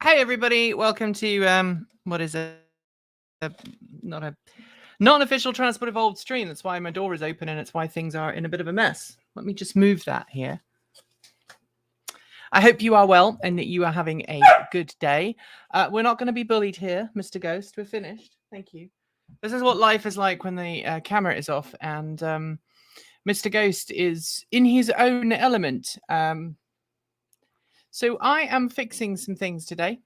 Hey everybody, welcome to what is a not a not an official Transport Evolved stream. That's why my door is open and it's why things are in a bit of a mess. Let me just move that here. I hope you are well and that you are having a good day. We're not going to be bullied here, Mr. Ghost. We're finished. Thank you. This is what life is like when the camera is off and Mr. Ghost is in his own element. So I am fixing some things today.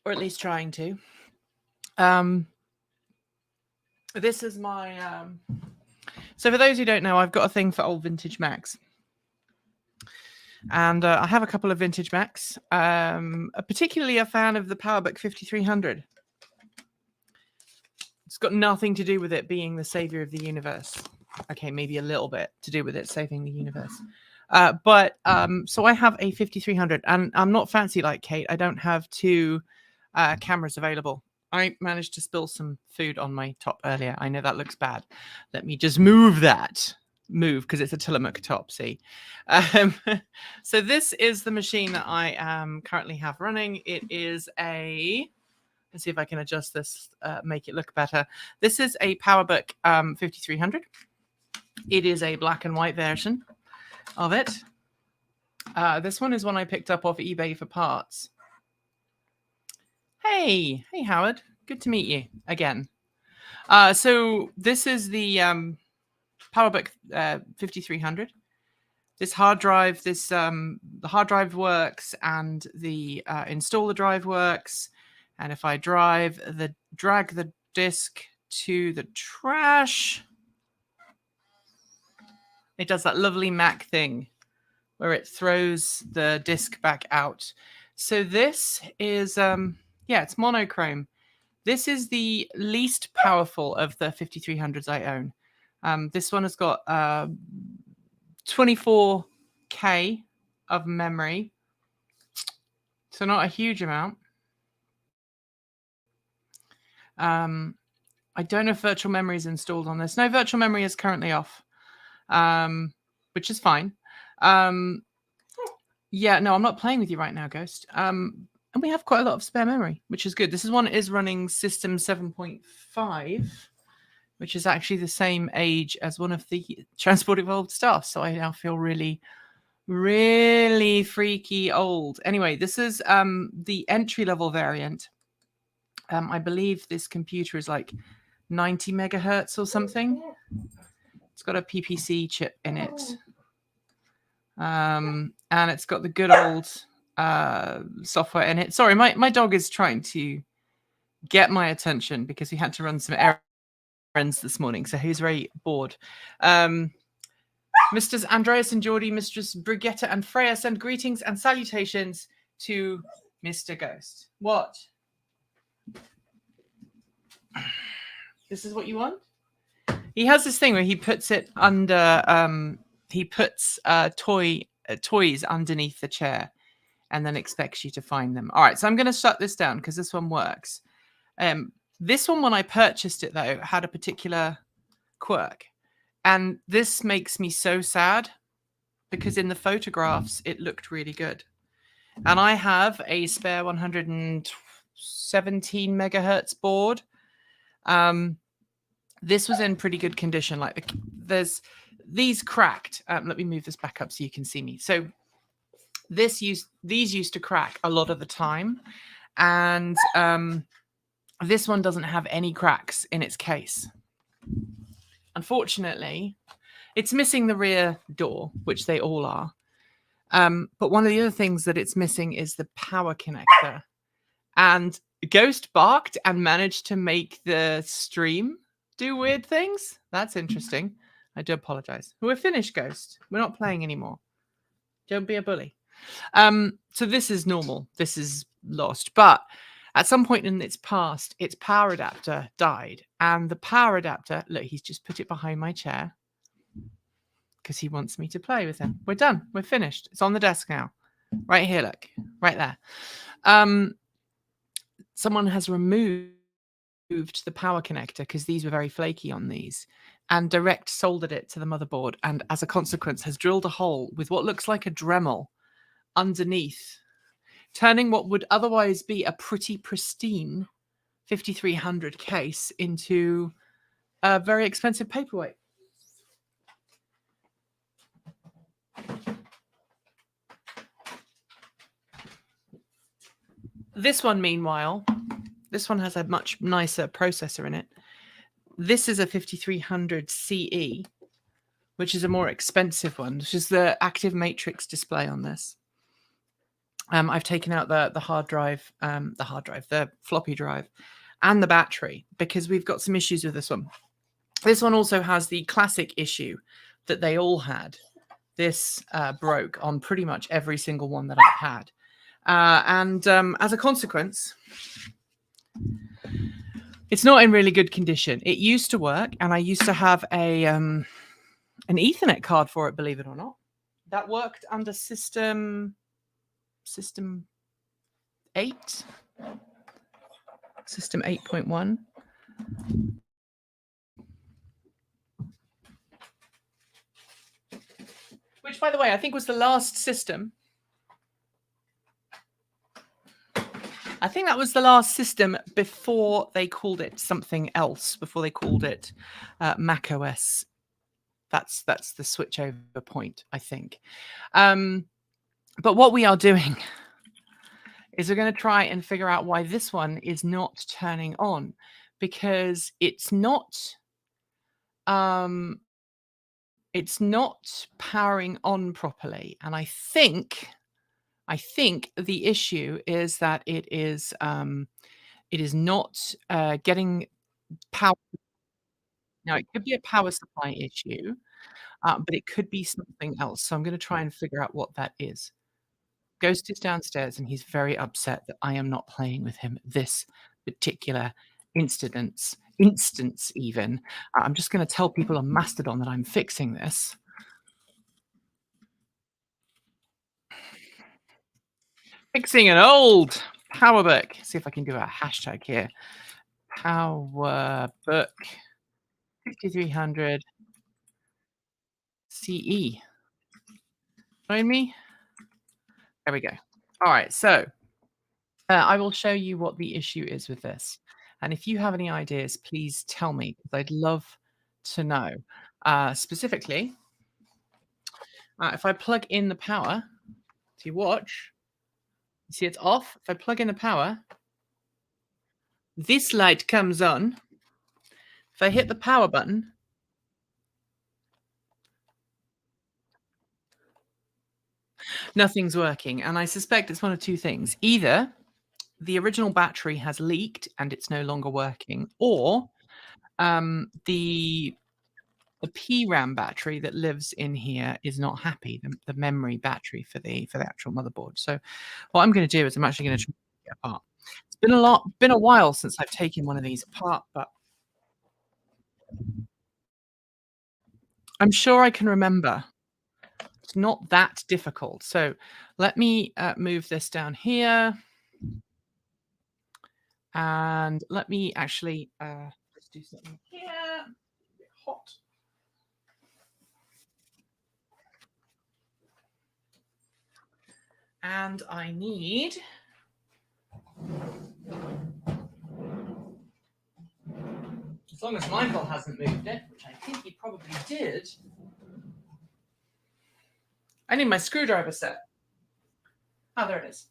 Or at least trying to. This is my... So for those who don't know, I've got a thing for old vintage Macs. And I have a couple of vintage Macs. Particularly a fan of the PowerBook 5300. It's got nothing to do with it being the savior of the universe. Okay, maybe a little bit to do with it saving the universe. So I have a 5300 and I'm not fancy like Kate. I don't have two cameras available. I managed to spill some food on my top earlier. I know that looks bad. Let me just move that. Because it's a Tillamook top, see. So this is the machine that I currently have running. It is a... Let's see if I can adjust this, make it look better. This is a PowerBook 5300. It is a black and white version of it. This one is one I picked up off eBay for parts. Hey Howard, good to meet you again. So this is the PowerBook 5300. This hard drive, the hard drive works, and the installer drive works. And if I drag the disk to the trash, it does that lovely Mac thing where it throws the disk back out. So this is, it's monochrome. This is the least powerful of the 5300s I own. This one has got 24K of memory. So not a huge amount. I don't know if virtual memory is installed on this. No, virtual memory is currently off, which is fine. Yeah, no, I'm not playing with you right now, Ghost. And we have quite a lot of spare memory, which is good. This is one is running System 7.5, which is actually the same age as one of the Transport Evolved stuff. So I now feel really, really freaky old. Anyway, this is the entry-level variant. I believe this computer is like 90 megahertz or something. It's got a PPC chip in it. And it's got the good old software in it. Sorry, my dog is trying to get my attention because we had to run some errands this morning. So he's very bored. Mr. Andreas and Geordie, Mistress Brigitta and Freya send greetings and salutations to Mr. Ghost. What? This is what you want? He has this thing where he puts it under, he puts toys underneath the chair and then expects you to find them. All right, so I'm going to shut this down because this one works. This one, when I purchased it, though, had a particular quirk. And this makes me so sad because in the photographs, it looked really good. And I have a spare 117 megahertz board. This was in pretty good condition. Like there's these cracked. Let me move this back up so you can see me. So these used to crack a lot of the time, and this one doesn't have any cracks in its case. Unfortunately, it's missing the rear door, which they all are. But one of the other things that it's missing is the power connector. And Ghost barked and managed to make the stream do weird things. That's interesting. I do apologize. We're finished, Ghost. We're not playing anymore. Don't be a bully. So this is normal. This is lost. But at some point in its past, its power adapter died. And the power adapter, look, he's just put it behind my chair because he wants me to play with him. We're done. We're finished. It's on the desk now. Right here, look. Right there. Someone has removed the power connector because these were very flaky on these. and direct soldered it to the motherboard, and as a consequence has drilled a hole with what looks like a Dremel underneath, turning what would otherwise be a pretty pristine 5300 case into a very expensive paperweight. This one, meanwhile, this one has a much nicer processor in it. This is a 5300 CE, which is a more expensive one, which is the active matrix display on this. I've taken out the hard drive, the floppy drive, and the battery because we've got some issues with this one. This one also has the classic issue that they all had. This broke on pretty much every single one that I've had. And as a consequence, it's not in really good condition. It used to work, and I used to have an Ethernet card for it, believe it or not. That worked under System 8, System 8.1. Which, by the way, I think was the last system. I think that was the last system before they called it something else, before they called it Mac OS. That's the switchover point, I think. But what we are doing is we're going to try and figure out why this one is not turning on, because it's not powering on properly. And I think the issue is that it is not getting power. Now, it could be a power supply issue, but it could be something else. So I'm going to try and figure out what that is. Ghost is downstairs, and he's very upset that I am not playing with him this particular instance even. I'm just going to tell people on Mastodon that I'm fixing this. Fixing an old PowerBook. See if I can do a hashtag here. PowerBook 5300 CE. Join me. There we go. All right, so I will show you what the issue is with this. And if you have any ideas, please tell me, because I'd love to know. Specifically, if I plug in the power to your watch, you see it's off. If I plug in the power, this light comes on. If I hit the power button, nothing's working. And I suspect it's one of two things. Either the original battery has leaked and it's no longer working, or the PRAM battery that lives in here is not happy, the memory battery for the actual motherboard. So what I'm going to do is I'm actually going to try to take it apart. It's been a while since I've taken one of these apart, but I'm sure I can remember. It's not that difficult. So let me move this down here. And let me actually let's do something here. A bit hot. And I need as long as Michael hasn't moved it, which I think he probably did, I need my screwdriver set. Oh, there it is.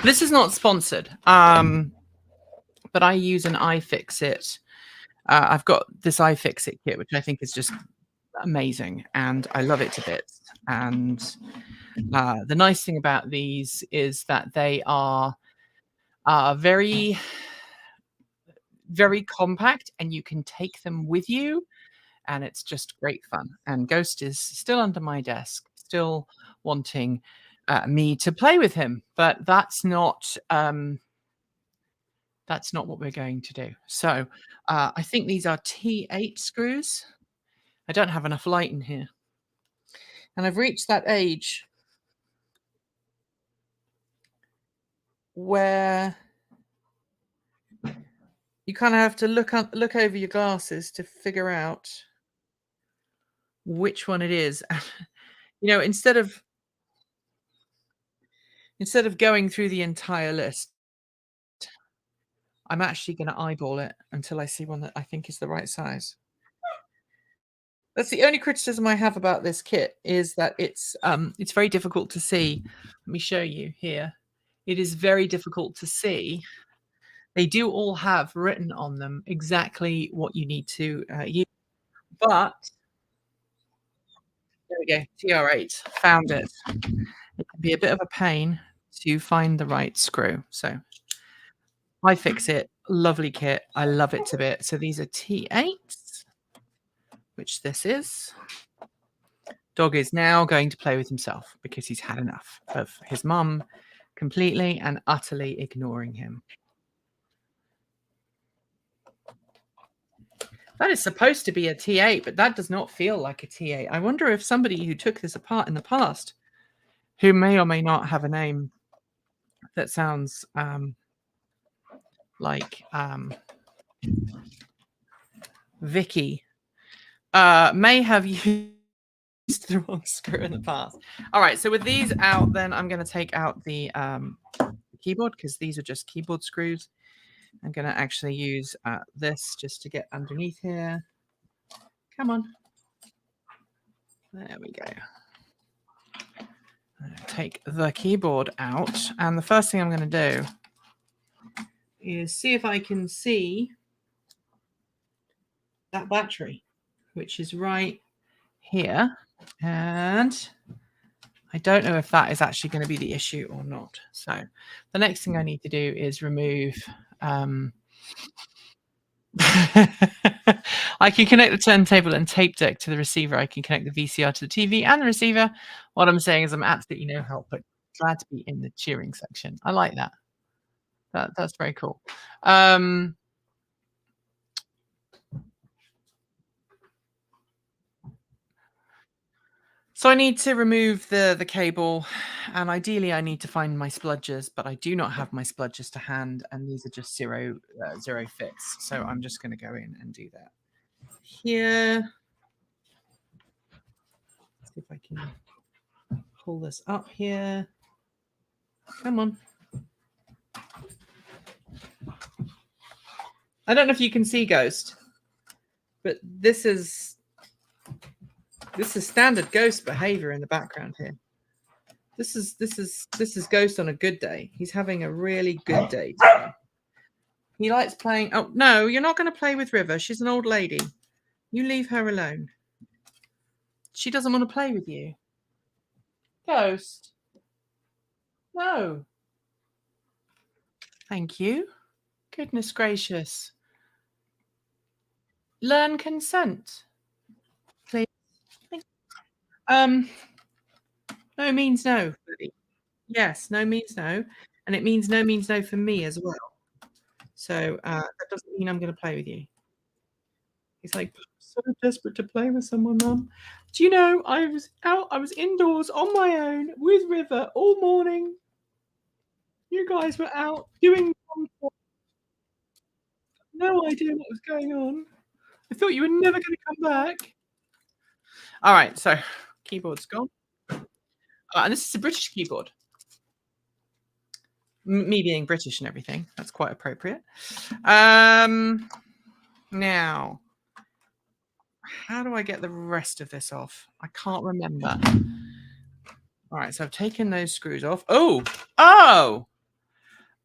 This is not sponsored, but I use an iFixit. I've got this iFixit kit, which I think is just amazing, and I love it to bits. And the nice thing about these is that they are very, very compact, and you can take them with you, and it's just great fun. And Ghost is still under my desk, still wanting me to play with him, but that's not what we're going to do. So I think these are T8 screws. I don't have enough light in here, and I've reached that age where you kind of have to look over your glasses to figure out which one it is. You know, instead of going through the entire list, I'm actually gonna eyeball it until I see one that I think is the right size. That's the only criticism I have about this kit is that it's very difficult to see. Let me show you here. It is very difficult to see. They do all have written on them exactly what you need to use, but there we go. TR8 found it. It can be a bit of a pain to find the right screw. So I fix it. Lovely kit. I love it to bit. So these are T8s, which this is. Dog is now going to play with himself because he's had enough of his mum completely and utterly ignoring him. That is supposed to be a T8, but that does not feel like a T8. I wonder if somebody who took this apart in the past, who may or may not have a name that sounds like Vicky, may have used the wrong screw in the past. All right, so with these out, then I'm going to take out the keyboard because these are just keyboard screws. I'm going to actually use this just to get underneath here. Come on. There we go. Take the keyboard out. And the first thing I'm going to do is see if I can see that battery, which is right here. And I don't know if that is actually going to be the issue or not. So the next thing I need to do is remove I can connect the turntable and tape deck to the receiver. I can connect the VCR to the TV and the receiver. What I'm saying is I'm absolutely no help, but glad to be in the cheering section. I like that. That's very cool. So I need to remove the cable, and ideally I need to find my spludges, but I do not have my spludges to hand, and these are just zero fits. So I'm just going to go in and do that here. Let's see if I can pull this up here. Come on. I don't know if you can see Ghost, but this is standard Ghost behavior in the background here. This is Ghost on a good day. He's having a really good day today. He likes playing. Oh no, you're not going to play with River. She's an old lady. You leave her alone. She doesn't want to play with you. Ghost. No. Thank you. Goodness gracious. Learn consent. Please. No means no. Yes, no means no. And it means no for me as well. So that doesn't mean I'm going to play with you. He's like, so desperate to play with someone, Mum. Do you know, I was indoors on my own with River all morning. You guys were out doing no idea what was going on. I thought you were never going to come back. All right, so keyboard's gone. And this is a British keyboard. Me being British and everything, that's quite appropriate. Now, how do I get the rest of this off? I can't remember. All right, so I've taken those screws off. Oh,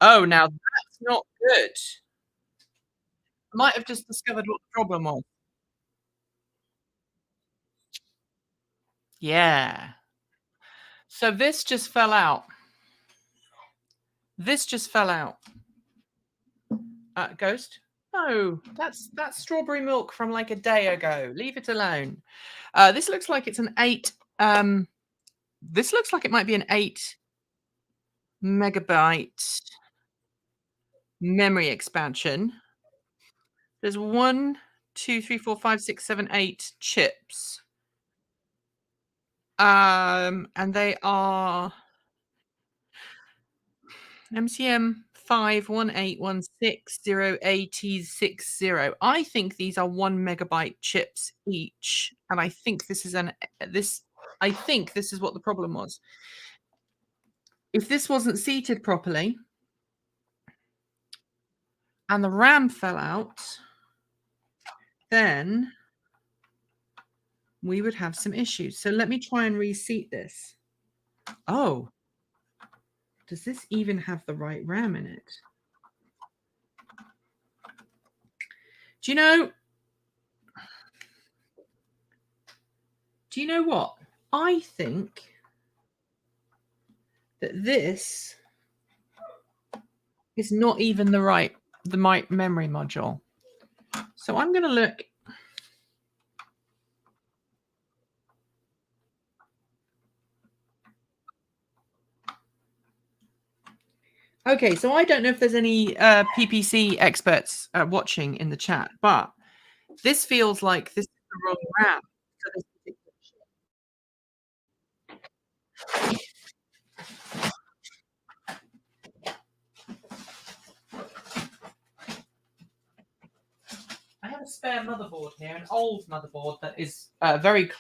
now that's not good. I might have just discovered what the problem was. Yeah. So this just fell out. This just fell out. Ghost? No, that's strawberry milk from like a day ago. Leave it alone. This looks like it's an 8. This looks like it might be an 8 megabyte memory expansion. There's 1, 2, 3, 4, 5, 6, 7, 8 chips. And they are MCM 518160860. I think these are 1 megabyte chips each, and I think this is this. I think this is what the problem was. If this wasn't seated properly and the RAM fell out, then we would have some issues. So let me try and reseat this. Oh, does this even have the right RAM in it? Do you know what? I think that this is not even the right memory module. So I'm going to look. Okay, so I don't know if there's any PPC experts watching in the chat, but this feels like this is the wrong RAM for this particular machine. I have a spare motherboard here, an old motherboard that is very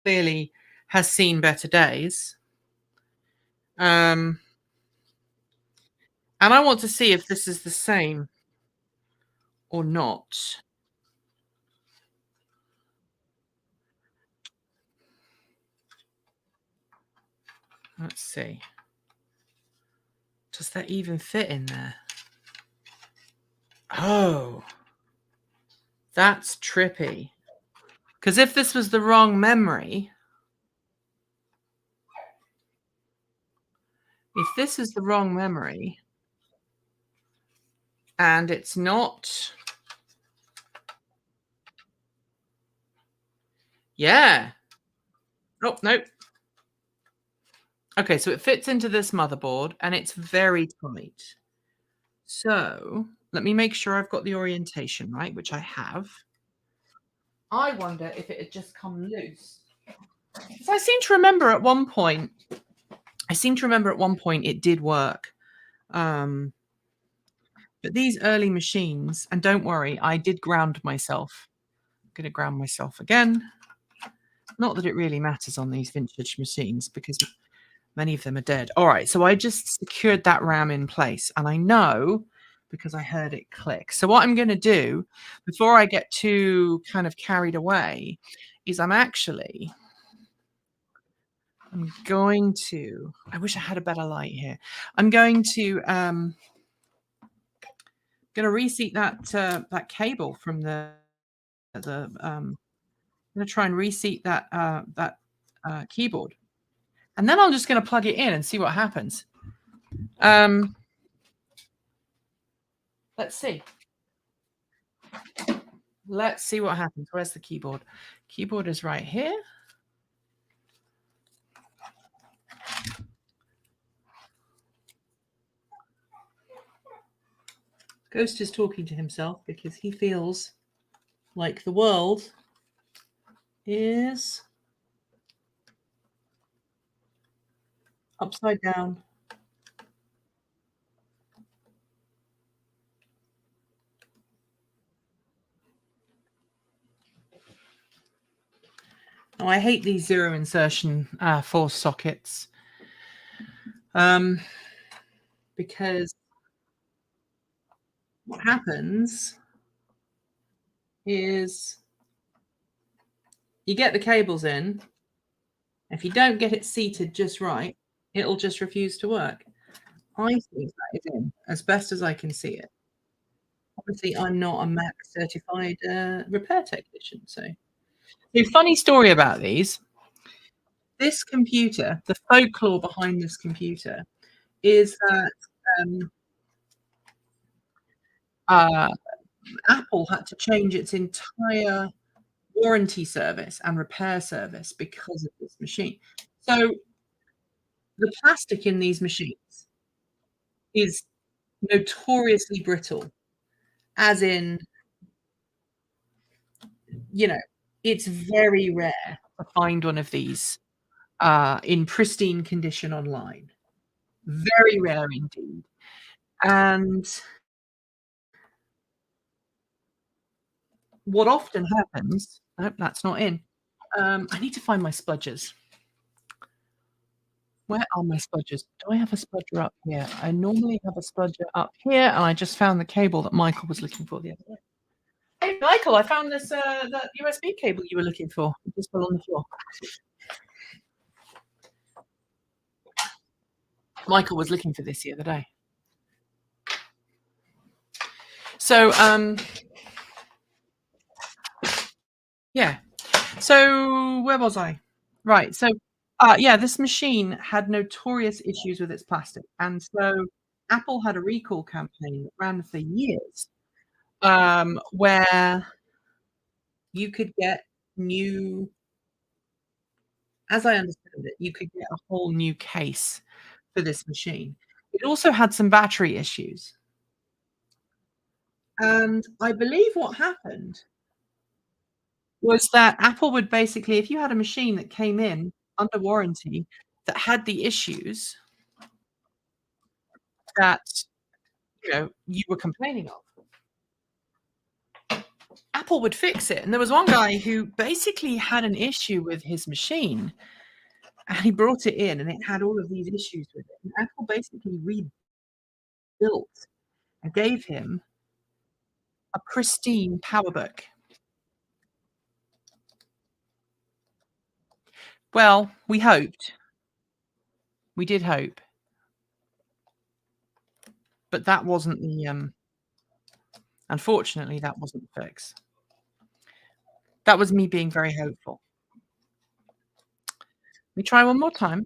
clearly has seen better days. And I want to see if this is the same or not. Let's see. Does that even fit in there? Oh, that's trippy. Because if this was the wrong memory, and it's not. Yeah. Oh, no. Okay, so it fits into this motherboard and it's very tight. So let me make sure I've got the orientation right, which I have. I wonder if it had just come loose. So I seem to remember at one point it did work. But these early machines, and don't worry, I did ground myself. I'm going to ground myself again. Not that it really matters on these vintage machines because many of them are dead. All right, so I just secured that RAM in place, and I know because I heard it click. So what I'm going to do before I get too kind of carried away is I'm going to, I wish I had a better light here. I'm going to reseat that cable from the I'm going to try and reseat that keyboard, and then I'm just going to plug it in and see what happens. Let's see. Let's see what happens. Where's the keyboard? Keyboard is right here. Ghost is talking to himself because he feels like the world is upside down. Oh, I hate these zero insertion force sockets because what happens is you get the cables in. If you don't get it seated just right, it'll just refuse to work. I think that is in as best as I can see it. Obviously, I'm not a Mac certified repair technician. So funny story about these. This computer, the folklore behind this computer is that Apple had to change its entire warranty service and repair service because of this machine. So the plastic in these machines is notoriously brittle, as in, it's very rare to find one of these in pristine condition online. Very rare indeed. And what often happens nope, that's not in. I need to find my spudgers. Where are my spudgers? Do I have a spudger up here? I normally have a spudger up here, and I just found the cable that Michael was looking for the other day. Hey, Michael, I found this, that USB cable you were looking for. It just fell on the floor. Michael was looking for this the other day. So, yeah. So where was I? Right. So, yeah, this machine had notorious issues with its plastic, and so Apple had a recall campaign that ran for years, where you could get new, as I understand it, you could get a whole new case for this machine. It also had some battery issues, and I believe what happened was that Apple would basically, if you had a machine that came in under warranty that had the issues that, you were complaining of, Apple would fix it. And there was one guy who basically had an issue with his machine, and he brought it in, and it had all of these issues with it. And Apple basically rebuilt and gave him a pristine PowerBook. Well, we hoped. We did hope. But that wasn't the, unfortunately, that wasn't the fix. That was me being very hopeful. We try one more time.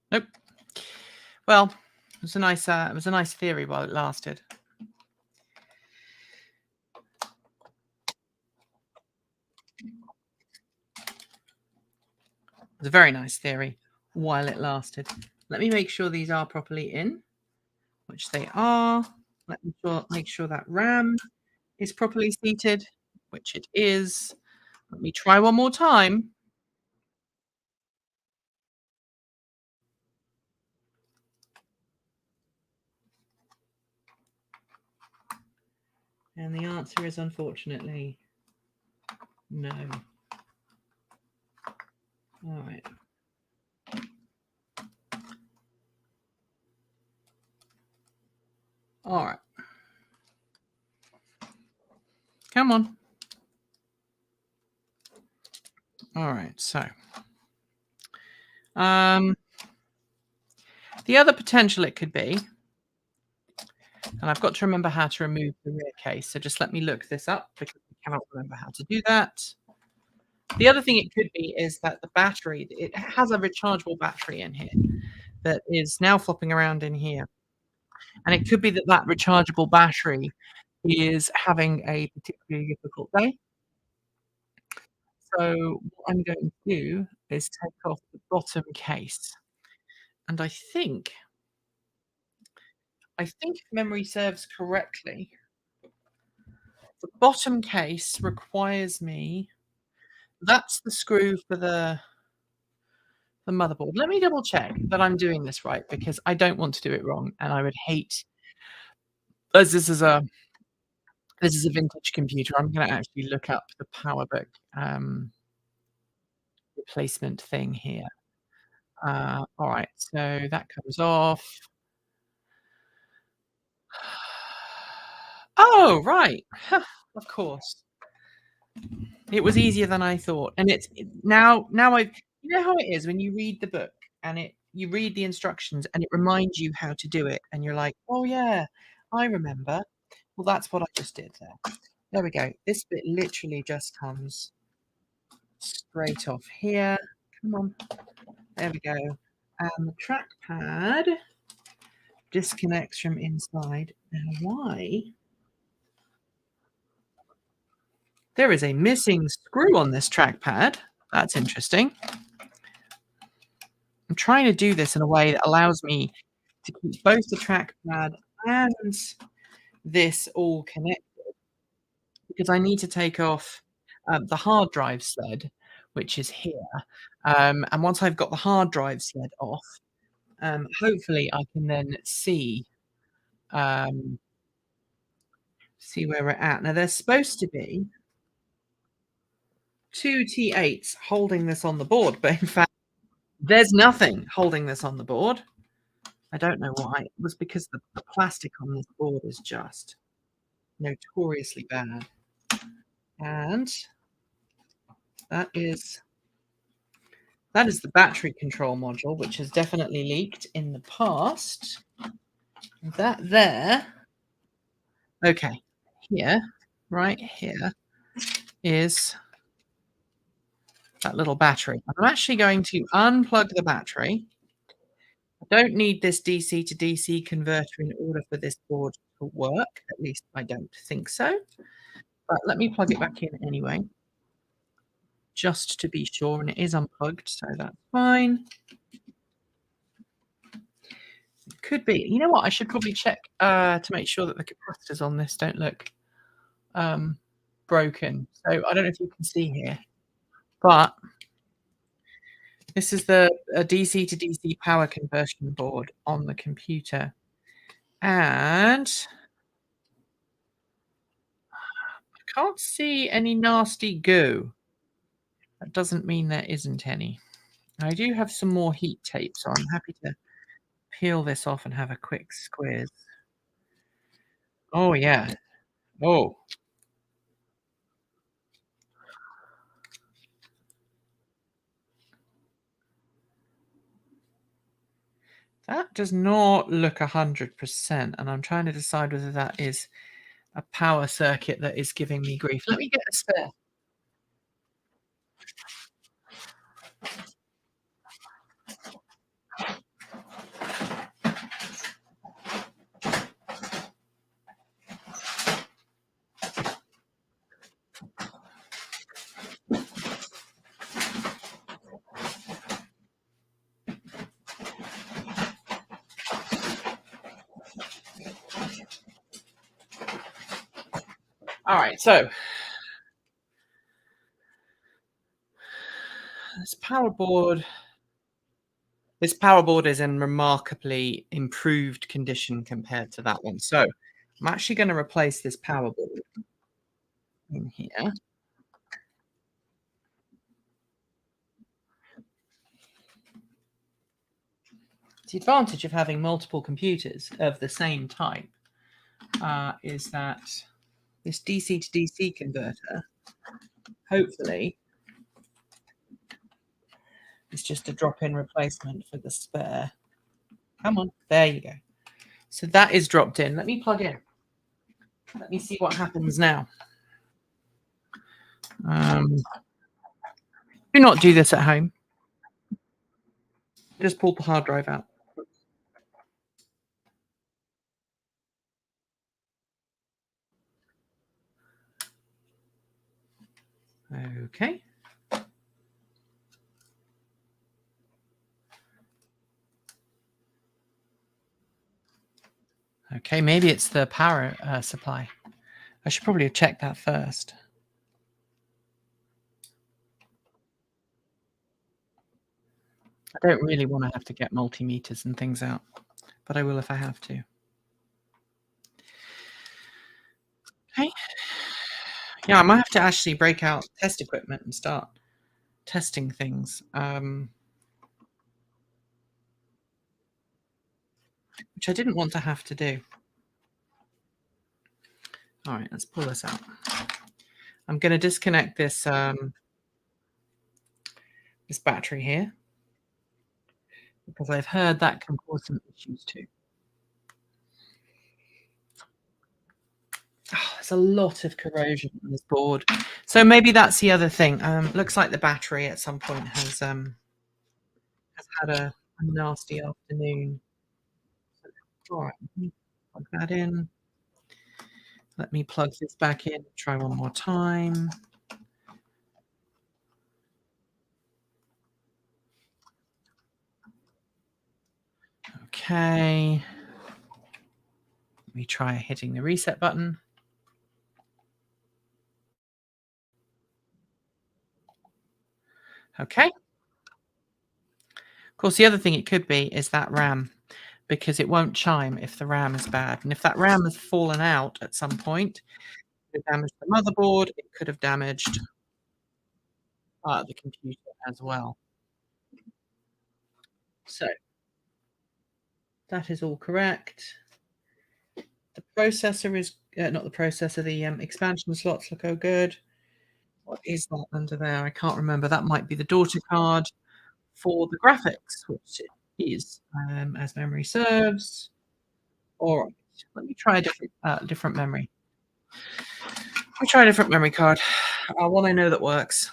Nope. Well, it was a nice theory while it lasted. It was a very nice theory while it lasted. Let me make sure these are properly in, which they are. Let me make sure that RAM is properly seated, which it is. Let me try one more time. And the answer is unfortunately no. All right. All right. Come on. All right. So, the other potential it could be, and I've got to remember how to remove the rear case. So just let me look this up because I cannot remember how to do that. The other thing it could be is that the battery, it has a rechargeable battery in here that is now flopping around in here. And it could be that that rechargeable battery is having a particularly difficult day. So what I'm going to do is take off the bottom case. And I think if memory serves correctly, the bottom case requires me, that's the screw for the motherboard. Let me double check that I'm doing this right because I don't want to do it wrong, and I would hate, as this is a vintage computer, I'm gonna actually look up the PowerBook, replacement thing here. Alright, so that comes off. Oh, right. Of course. It was easier than I thought, and now I've, how it is when you read the book and you read the instructions and it reminds you how to do it, and you're like, "Oh, yeah, I remember." Well, that's what I just did there. There we go. This bit literally just comes straight off here. Come on. There we go. And the trackpad disconnects from inside. Now, why? There is a missing screw on this trackpad. That's interesting. I'm trying to do this in a way that allows me to keep both the trackpad and this all connect because I need to take off the hard drive sled, which is here. And once I've got the hard drive sled off, hopefully I can then um, see where we're at. Now there's supposed to be two T8s holding this on the board, but in fact, there's nothing holding this on the board. I don't know why. It was because the plastic on this board is just notoriously bad. And that is the battery control module, which has definitely leaked in the past. That there, okay, here, right here, is that little battery. I'm actually going to unplug the battery. I don't need this DC to DC converter in order for this board to work. At least I don't think so. But let me plug it back in anyway, just to be sure. And it is unplugged, so that's fine. It could be. You know what? I should probably check to make sure that the capacitors on this don't look broken. So I don't know if you can see here, but this is the DC to DC power conversion board on the computer. And I can't see any nasty goo. That doesn't mean there isn't any. I do have some more heat tape, so I'm happy to peel this off and have a quick squiz. Oh, yeah. Oh. That does not look 100%, and I'm trying to decide whether that is a power circuit that is giving me grief. Let me get a spare. All right, so this power board is in remarkably improved condition compared to that one. So I'm actually going to replace this power board in here. The advantage of having multiple computers of the same type is that this DC to DC converter, hopefully, is just a drop-in replacement for the spare. Come on, there you go. So that is dropped in. Let me plug in. Let me see what happens now. Do not do this at home. Just pull the hard drive out. Okay. Okay, maybe it's the power supply. I should probably have checked that first. I don't really want to have to get multimeters and things out, but I will if I have to. Okay. Yeah, I might have to actually break out test equipment and start testing things, which I didn't want to have to do. All right, let's pull this out. I'm going to disconnect this this battery here because I've heard that can cause some issues too. Oh, there's a lot of corrosion on this board. So maybe that's the other thing. Looks like the battery at some point has had a nasty afternoon. All right, let me plug that in. Let me plug this back in. Try one more time. Okay. me try hitting the reset button. Okay. Of course, the other thing it could be is that RAM, because it won't chime if the RAM is bad. And if that RAM has fallen out at some point, it could have damaged the motherboard, it could have damaged the computer as well. So that is all correct. The processor is not the processor, the expansion slots look all good. What is that under there? I can't remember. That might be the daughter card for the graphics, which it is, as memory serves. All right, let me try a different memory. Let me try a different memory card. One I know that works.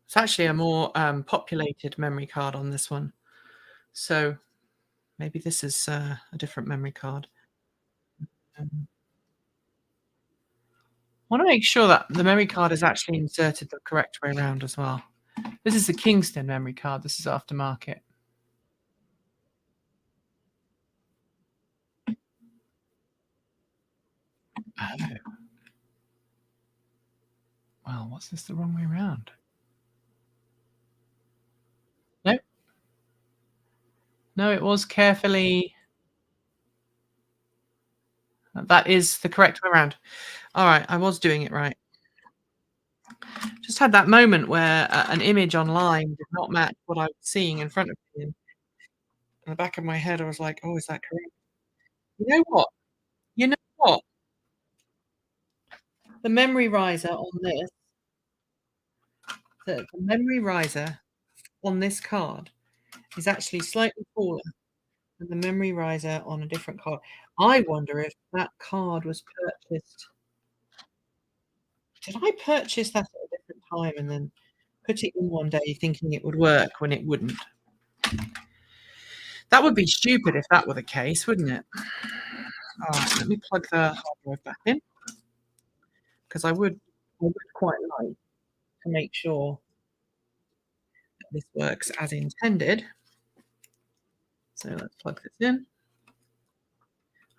It's actually a more populated memory card on this one. So maybe this is a different memory card. I want to make sure that the memory card is actually inserted the correct way around as well. This is the Kingston memory card. This is aftermarket. Oh. Well, what's this the wrong way around? No. No, it was carefully. That is the correct way around. All right, I was doing it right. Just had that moment where an image online did not match what I was seeing in front of me. In the back of my head, I was like, "Oh, is that correct?" You know what? You know what? The memory riser on this, the memory riser on this card is actually slightly taller than the memory riser on a different card. I wonder if that card was purchased. Did I purchase that at a different time and then put it in one day thinking it would work when it wouldn't? That would be stupid if that were the case, wouldn't it? Let me plug the hard drive back in because I would quite like to make sure that this works as intended. So let's plug this in.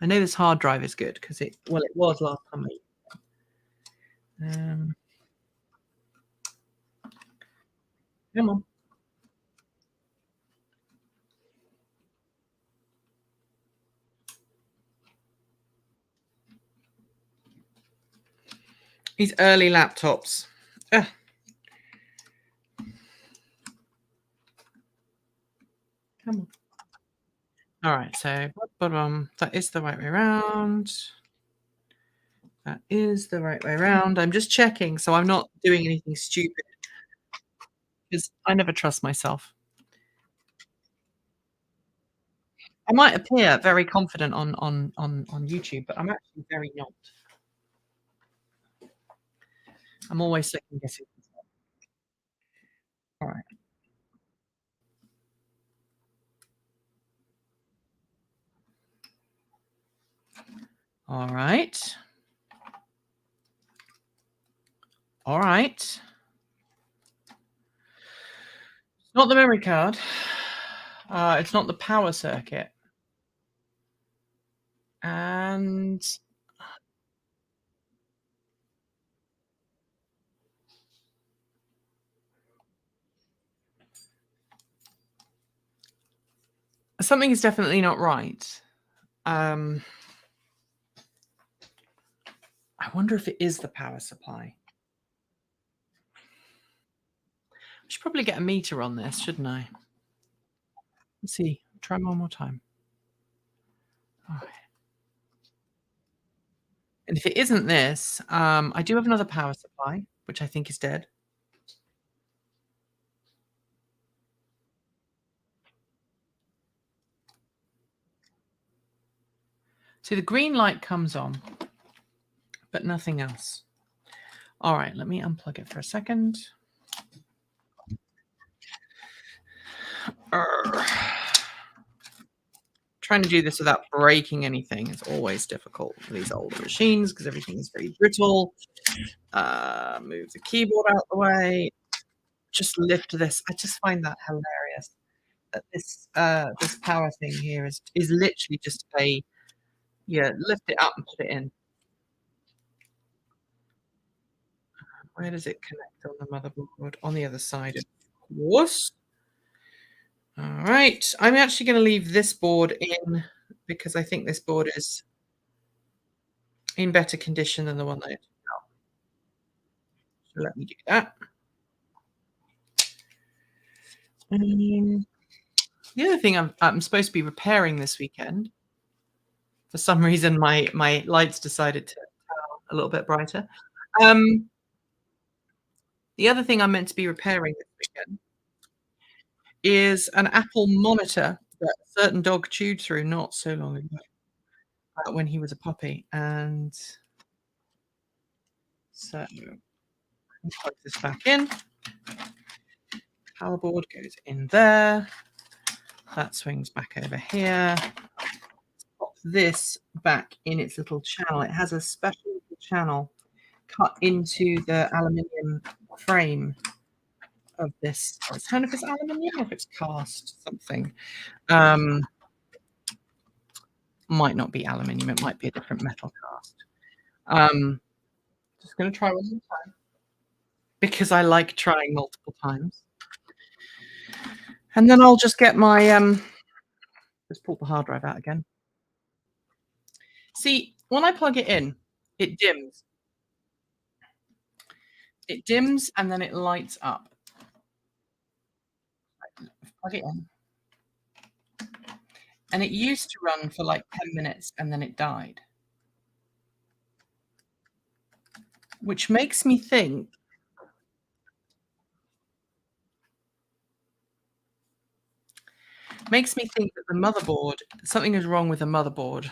I know this hard drive is good because it was last time. Come on. These early laptops. Ugh. Come on. All right, so that is the right way around. That is the right way around. I'm just checking, so I'm not doing anything stupid because I never trust myself. I might appear very confident on YouTube, but I'm actually very not. I'm always second guessing myself. All right. All right. All right. It's not the memory card. It's not the power circuit. And something is definitely not right. I wonder if it is the power supply. I should probably get a meter on this, shouldn't I? Let's see. Try one more time. All right. And if it isn't this, I do have another power supply, which I think is dead. See, the green light comes on, but nothing else. All right, let me unplug it for a second. trying to do this without breaking anything is always difficult for these older machines because everything is very brittle. Move the keyboard out the way. Just lift this. I just find that hilarious. That this power thing here is literally just a yeah, lift it up and put it in. Where does it connect on the motherboard? On the other side, of course. All right. I'm actually going to leave this board in because I think this board is in better condition than the one that I took out. So let me do that. The other thing I'm supposed to be repairing this weekend. For some reason, my lights decided to turn a little bit brighter. The other thing I'm meant to be repairing this weekend is an Apple monitor that a certain dog chewed through not so long ago, when he was a puppy, and so plug this back in. Power board goes in there. That swings back over here. Pop this back in its little channel. It has a special little channel cut into the aluminium frame of this. I don't know if it's aluminium or if it's cast something. Might not be aluminium. It might be a different metal cast. Just going to try one more time because I like trying multiple times. And then I'll just get my just pull the hard drive out again. See, when I plug it in, it dims. It dims and then it lights up. Plug it in. And it used to run for like 10 minutes and then it died. Which makes me think that the motherboard, something is wrong with the motherboard.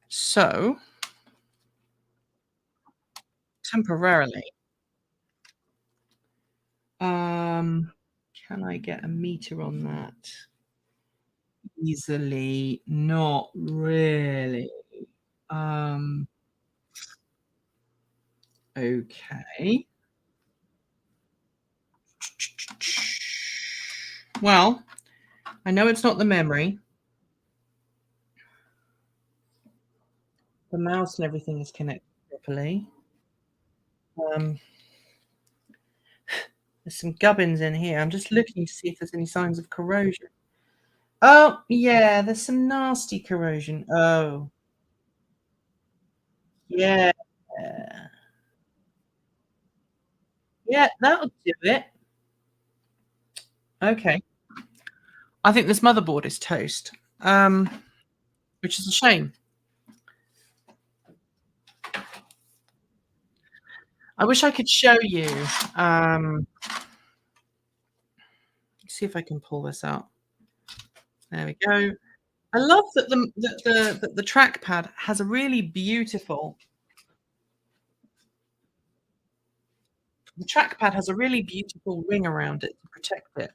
So, temporarily, can I get a meter on that? Easily, not really. Okay. Well, I know it's not the memory. The mouse and everything is connected properly. There's some gubbins in here. I'm just looking to see if there's any signs of corrosion. Oh, yeah, there's some nasty corrosion. Oh, yeah. Yeah, that'll do it. Okay. I think this motherboard is toast, which is a shame. I wish I could show you. See if I can pull this out. There we go. I love that the trackpad has a really beautiful. The trackpad has a really beautiful ring around it to protect it,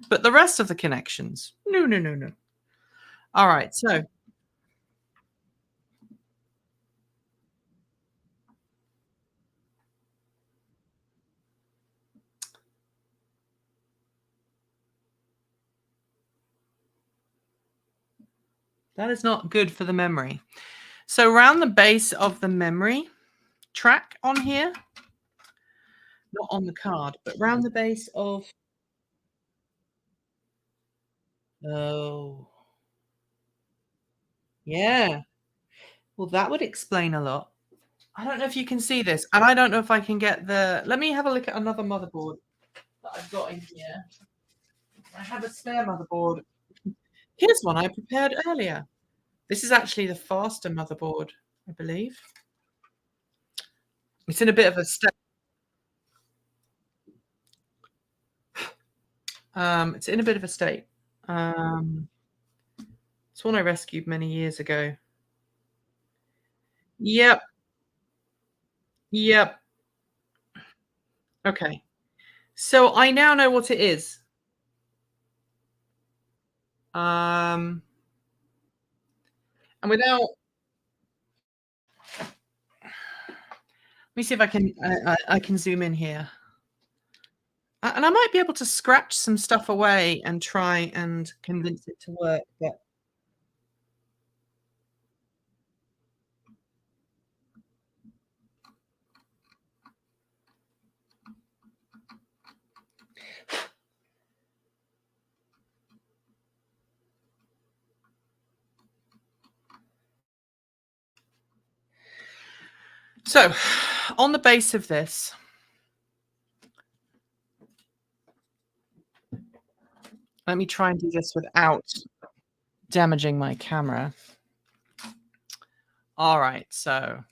but the rest of the connections, no, no, no, no. All right, so that is not good for the memory. So around the base of the memory track on here, not on the card, but around the base of. Oh, yeah. Well, that would explain a lot. I don't know if you can see this, and I don't know if I can get the. Let me have a look at another motherboard that I've got in here. I have a spare motherboard. Here's one I prepared earlier. This is actually the faster motherboard, I believe. It's in a bit of a state. It's in a bit of a state. It's one I rescued many years ago. Yep. Yep. Okay. So I now know what it is. Um, and without, let me see if I can. I can zoom in here, and I might be able to scratch some stuff away and try and convince it to work. But so, on the base of this, let me try and do this without damaging my camera. All right, so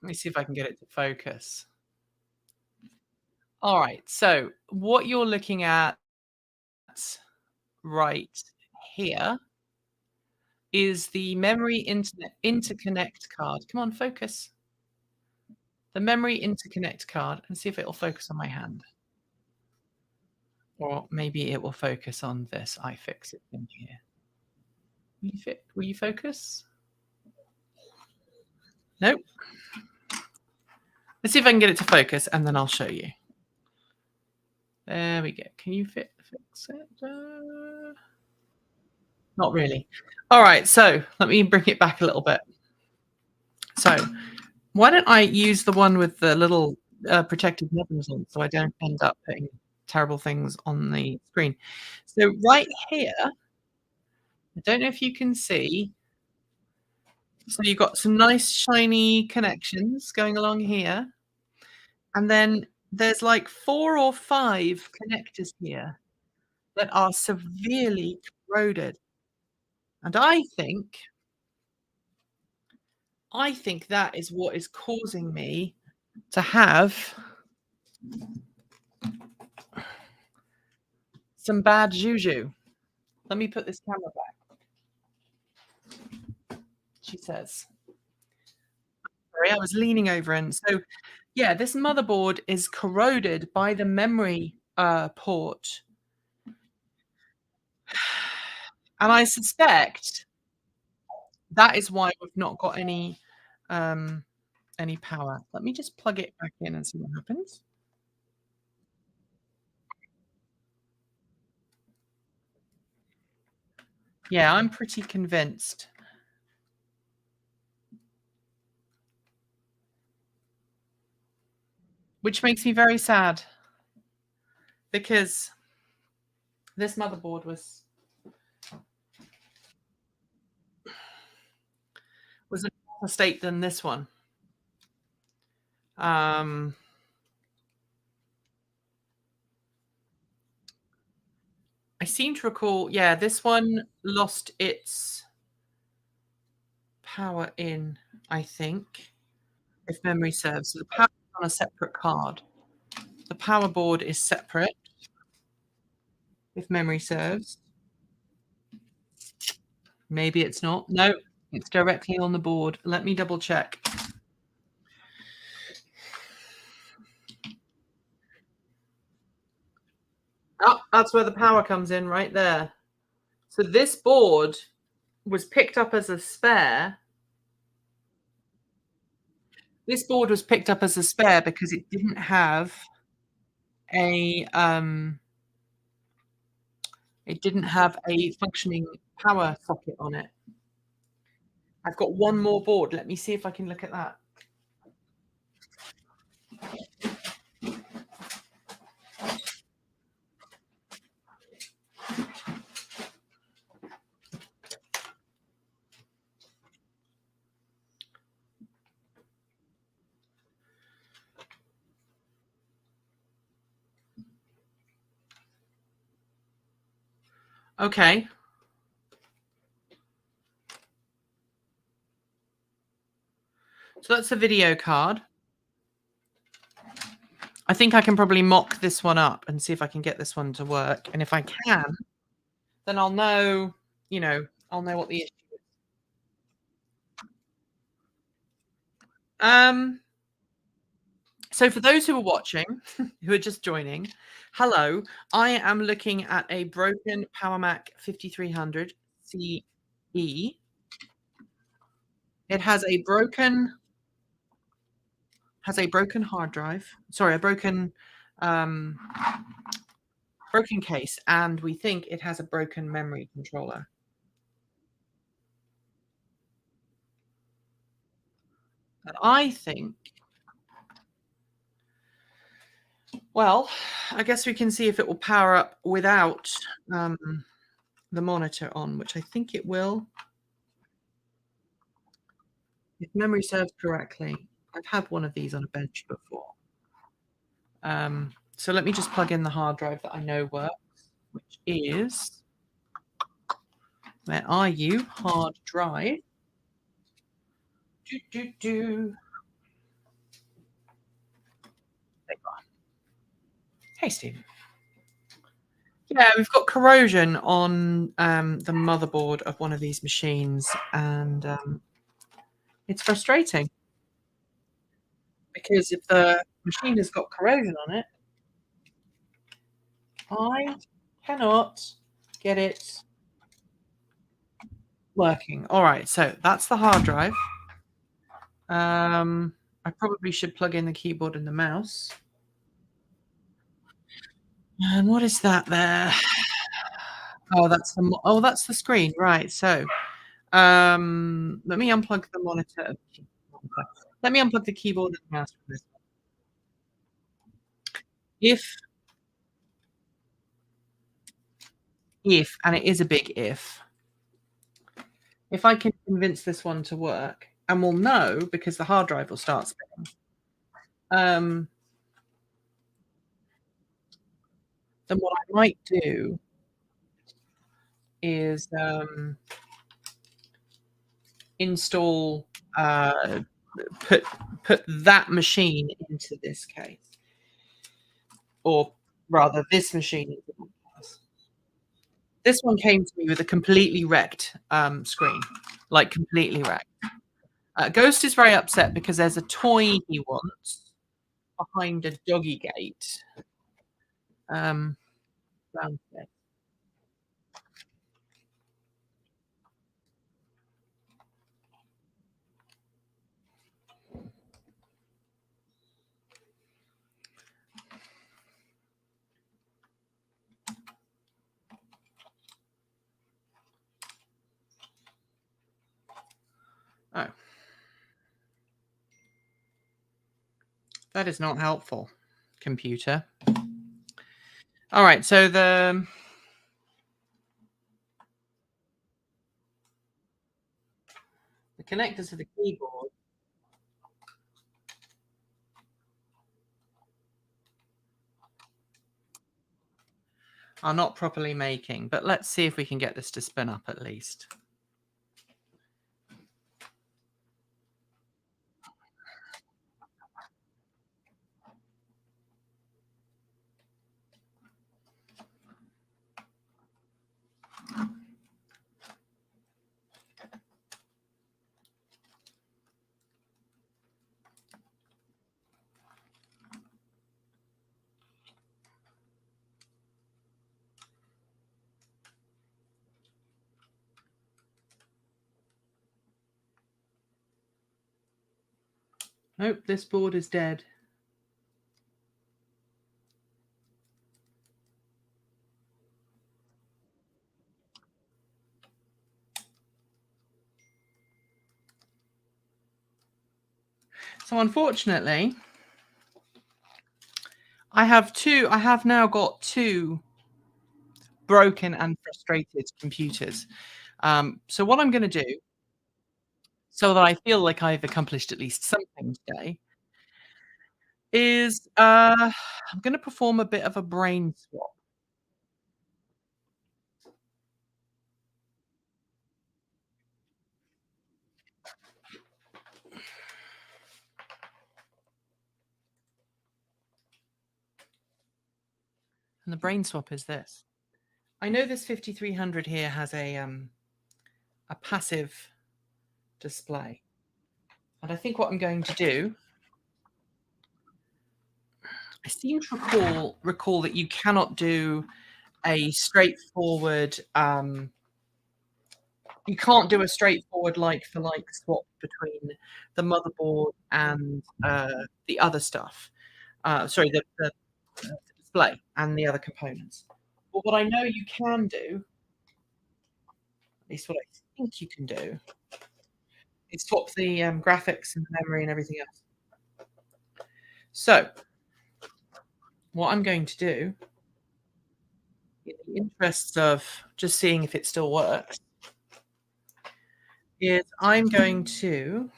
let me see if I can get it to focus. All right, so what you're looking at right here is the memory interconnect card. Come on, focus. The memory interconnect card, and see if it'll focus on my hand. Or maybe it will focus on this iFixit thing here. Will you focus? Nope. Let's see if I can get it to focus, and then I'll show you. There we go. Can you fix it? Not really. All right, so let me bring it back a little bit. So why don't I use the one with the little protective buttons on, so I don't end up putting terrible things on the screen. So right here, I don't know if you can see. So you've got some nice shiny connections going along here. And then there's like 4 or 5 connectors here that are severely corroded. And I think that is what is causing me to have some bad juju. Let me put this camera back. She says. Sorry, I was leaning over, and so yeah, this motherboard is corroded by the memory port. And I suspect that is why we've not got any power. Let me just plug it back in and see what happens. Yeah, I'm pretty convinced. Which makes me very sad, because this motherboard was a better state than this one. I seem to recall, yeah, this one lost its power in, I think, if memory serves. So the power is on a separate card. The power board is separate, if memory serves. Maybe it's not. No, it's directly on the board. Let me double check. Oh, that's where the power comes in, right there. So this board was picked up as a spare. This board was picked up as a spare because it didn't have a functioning power socket on it. I've got one more board. Let me see if I can look at that. Okay. So that's a video card. I think I can probably mock this one up and see if I can get this one to work. And if I can, then I'll know, I'll know what the issue is. So for those who are watching, who are just joining, hello. I am looking at a broken PowerMac 5300 CE. It has a broken hard drive. Sorry, a um, broken case, and we think it has a broken memory controller. And I think, well, I guess we can see if it will power up without the monitor on, which I think it will. If memory serves correctly. I've had one of these on a bench before. So let me just plug in the hard drive that I know works, which is, where are you? Hard drive. Do, do, do. There you are. Hey, Stephen. Yeah, we've got corrosion on the motherboard of one of these machines, and it's frustrating because if the machine has got corrosion on it, I cannot get it working. All right, so that's the hard drive. I probably should plug in the keyboard and the mouse. And what is that there? Oh, that's the screen, right? So, let me unplug the monitor. Let me unplug the keyboard and the mouse from this. If, and it is a big if I can convince this one to work, and we'll know because the hard drive will start spinning. Then what I might do is install put that machine into this case, or rather this machine into this case. This one came to me with a completely wrecked screen, like completely wrecked. Ghost is very upset because there's a toy he wants behind a doggy gate. Downstairs. Oh. That is not helpful, computer. All right, so the connectors to the keyboard are not properly making, but let's see if we can get this to spin up at least. Nope, this board is dead. So unfortunately, I have now got two broken and frustrated computers. So what I'm going to do, so that I feel like I've accomplished at least something today, is I'm going to perform a bit of a brain swap. And the brain swap is this. I know this 5300 here has a passive display. And I think what I'm going to do I seem to recall that you cannot do a straightforward. You can't do a straightforward like for like swap between the motherboard and the other stuff. Sorry, the display and the other components. But what I know you can do, at least what I think you can do, is swap the graphics and the memory and everything else. So what I'm going to do, in the interests of just seeing if it still works, is I'm going to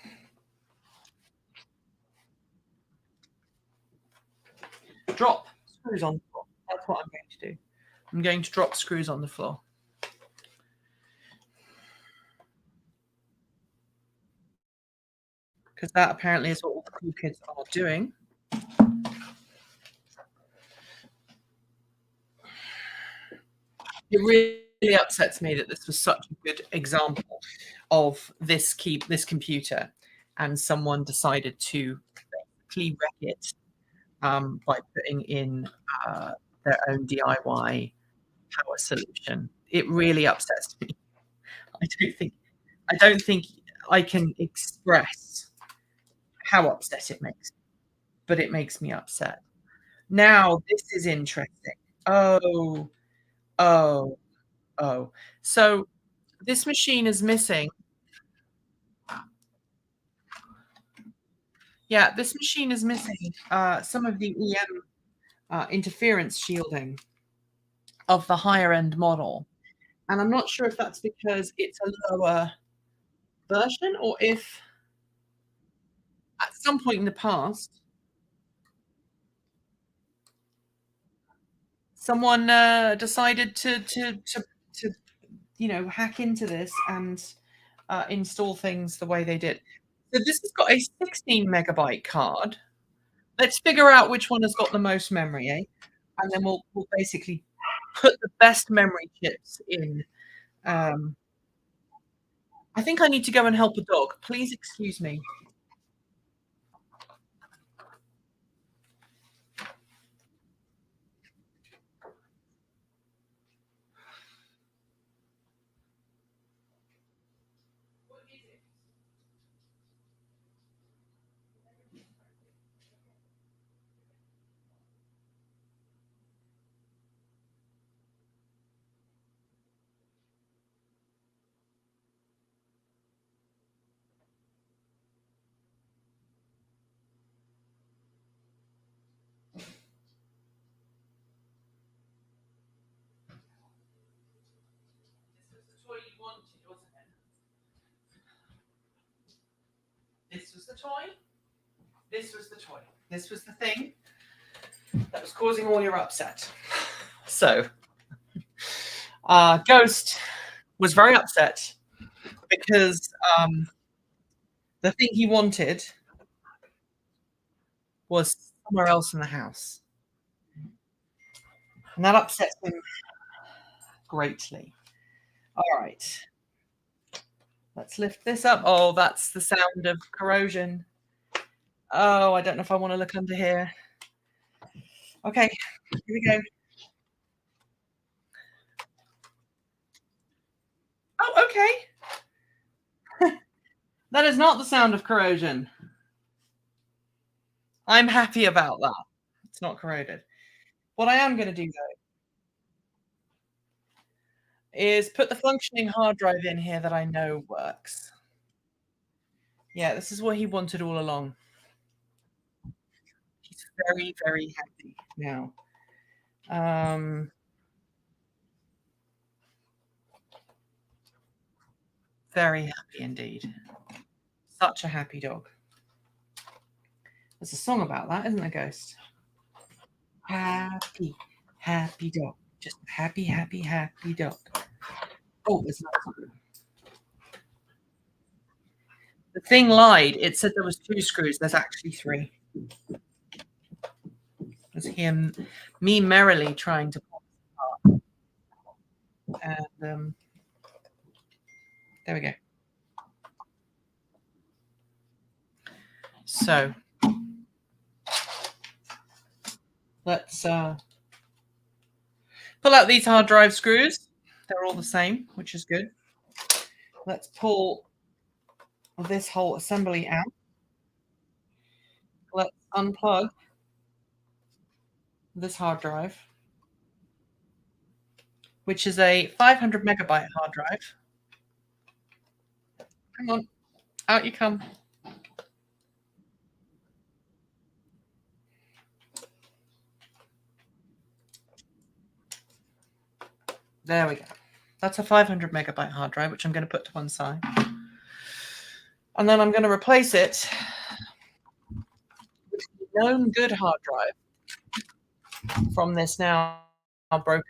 drop screws on the floor. That's what I'm going to do. I'm going to drop screws on the floor. Because that apparently is what all the cool kids are doing. It really upsets me that this was such a good example of this computer, and someone decided to basically wreck it by putting in their own DIY power solution. It really upsets me. I don't think I can express how upset it makes me, but it makes me upset. Now this is interesting. Oh, oh, oh. So this machine is missing. Yeah, this machine is missing some of the EM interference shielding of the higher end model. And I'm not sure if that's because it's a lower version or if at some point in the past someone decided to hack into this and install things the way they did. So this has got a 16 megabyte card. Let's figure out which one has got the most memory, eh? And then we'll basically put the best memory chips in. I think I need to go and help a dog. Please excuse me. This was the toy. This was the toy. This was the thing that was causing all your upset. So, Ghost was very upset because the thing he wanted was somewhere else in the house. And that upsets him greatly. All right. Let's lift this up. Oh, that's the sound of corrosion. Oh, I don't know if I want to look under here. Okay, here we go. Oh, okay. That is not the sound of corrosion. I'm happy about that. It's not corroded. What I am going to do, though, is put the functioning hard drive in here that I know works. Yeah, this is what he wanted all along. He's very, very happy now. Very happy indeed. Such a happy dog. There's a song about that, isn't there, Ghost? Happy, happy dog. Just happy, happy, happy dog. Oh, it's not. The thing lied. It said there was 2 screws. There's actually 3. It's him, me merrily trying to pull it apart. And there we go. So let's pull out these hard drive screws. They're all the same, which is good. Let's pull this whole assembly out. Let's unplug this hard drive, which is a 500 megabyte hard drive. Come on, out you come. There we go. That's a 500 megabyte hard drive, which I'm going to put to one side. And then I'm going to replace it with a known good hard drive from this now broken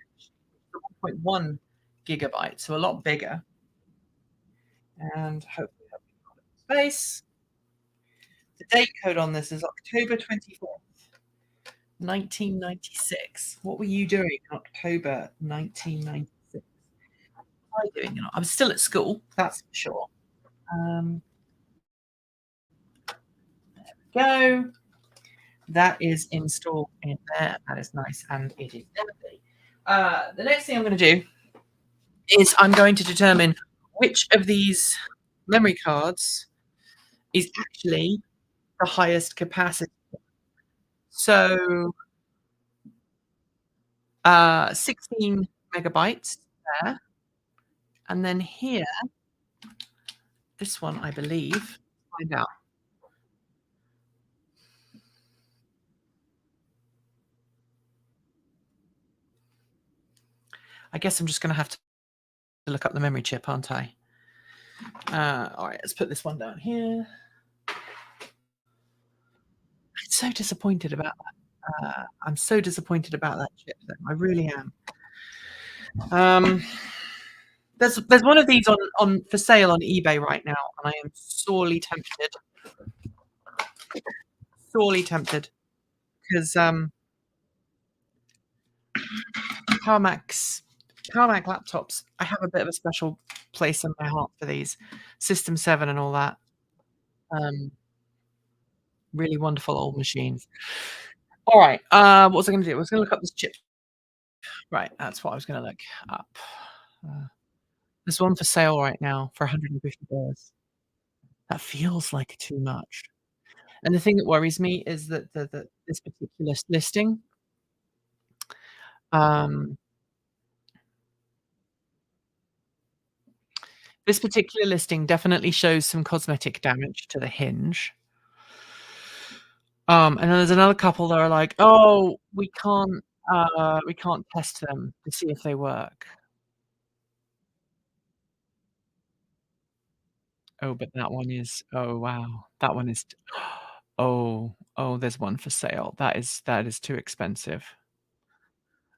1.1 gigabytes, so a lot bigger. And hopefully have space. The date code on this is October 24th, 1996. What were you doing in October 1996? What was I doing? I was still at school, that's for sure. There we go. That is installed in there. That is nice, and it is empty. The next thing I'm going to do is I'm going to determine which of these memory cards is actually the highest capacity. So 16 megabytes there. And then here, this one, I believe, find out. I guess I'm just going to have to look up the memory chip, aren't I? All right, let's put this one down here. I'm so disappointed about that. I'm so disappointed about that chip, though. I really am. There's one of these on for sale on eBay right now, and I am sorely tempted. Sorely tempted, because Power Mac laptops, I have a bit of a special place in my heart for these. System 7 and all that. Really wonderful old machines. All right, what was I going to do? I was going to look up this chip. Right, that's what I was going to look up. There's one for sale right now for $150. That feels like too much. And the thing that worries me is that this particular listing, definitely shows some cosmetic damage to the hinge. And then there's another couple that are like, "Oh, we can't test them to see if they work." Oh, but that one is, oh, wow. That one is, oh, there's one for sale. That is too expensive.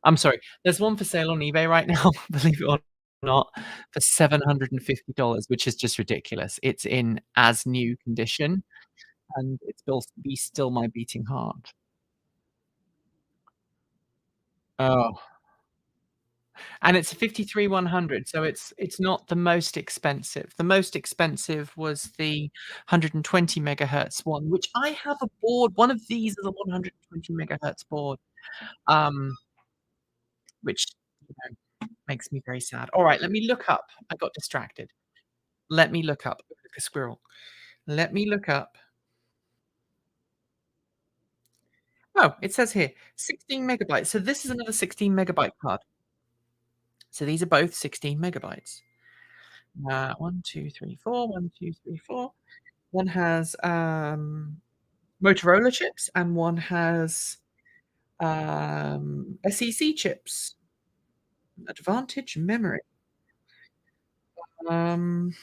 I'm sorry. There's one for sale on eBay right now, believe it or not, for $750, which is just ridiculous. It's in as new condition, and it's still be still my beating heart. Oh, and it's a 53-100, so it's not the most expensive. The most expensive was the 120 megahertz one, which I have a board. One of these is a 120 megahertz board, which, you know, makes me very sad. All right, let me look up. I got distracted. Let me look up. Like a squirrel. Let me look up. Oh, it says here 16 megabytes. So this is another 16 megabyte card. So these are both 16 megabytes. 1, 2, 3, 4. 1, 2, 3, 4. One has Motorola chips, and one has SEC chips. Advantage memory. It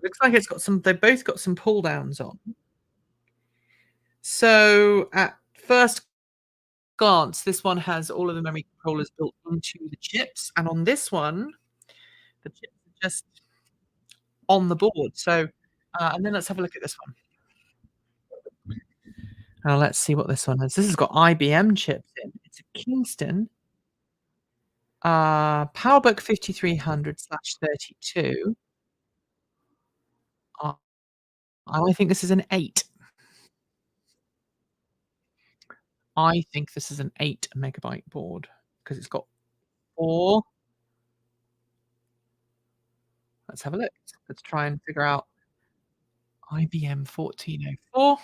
looks like it's got some. They both got some pull downs on. So at first glance, this one has all of the memory controllers built into the chips, and on this one, the chips are just on the board. So, and then let's have a look at this one. Now let's see what this one has. This has got IBM chips in. It's a Kingston PowerBook 5300/32. I think this is an 8. I think this is an 8 megabyte board because it's got 4. Let's have a look. Let's try and figure out IBM 1404,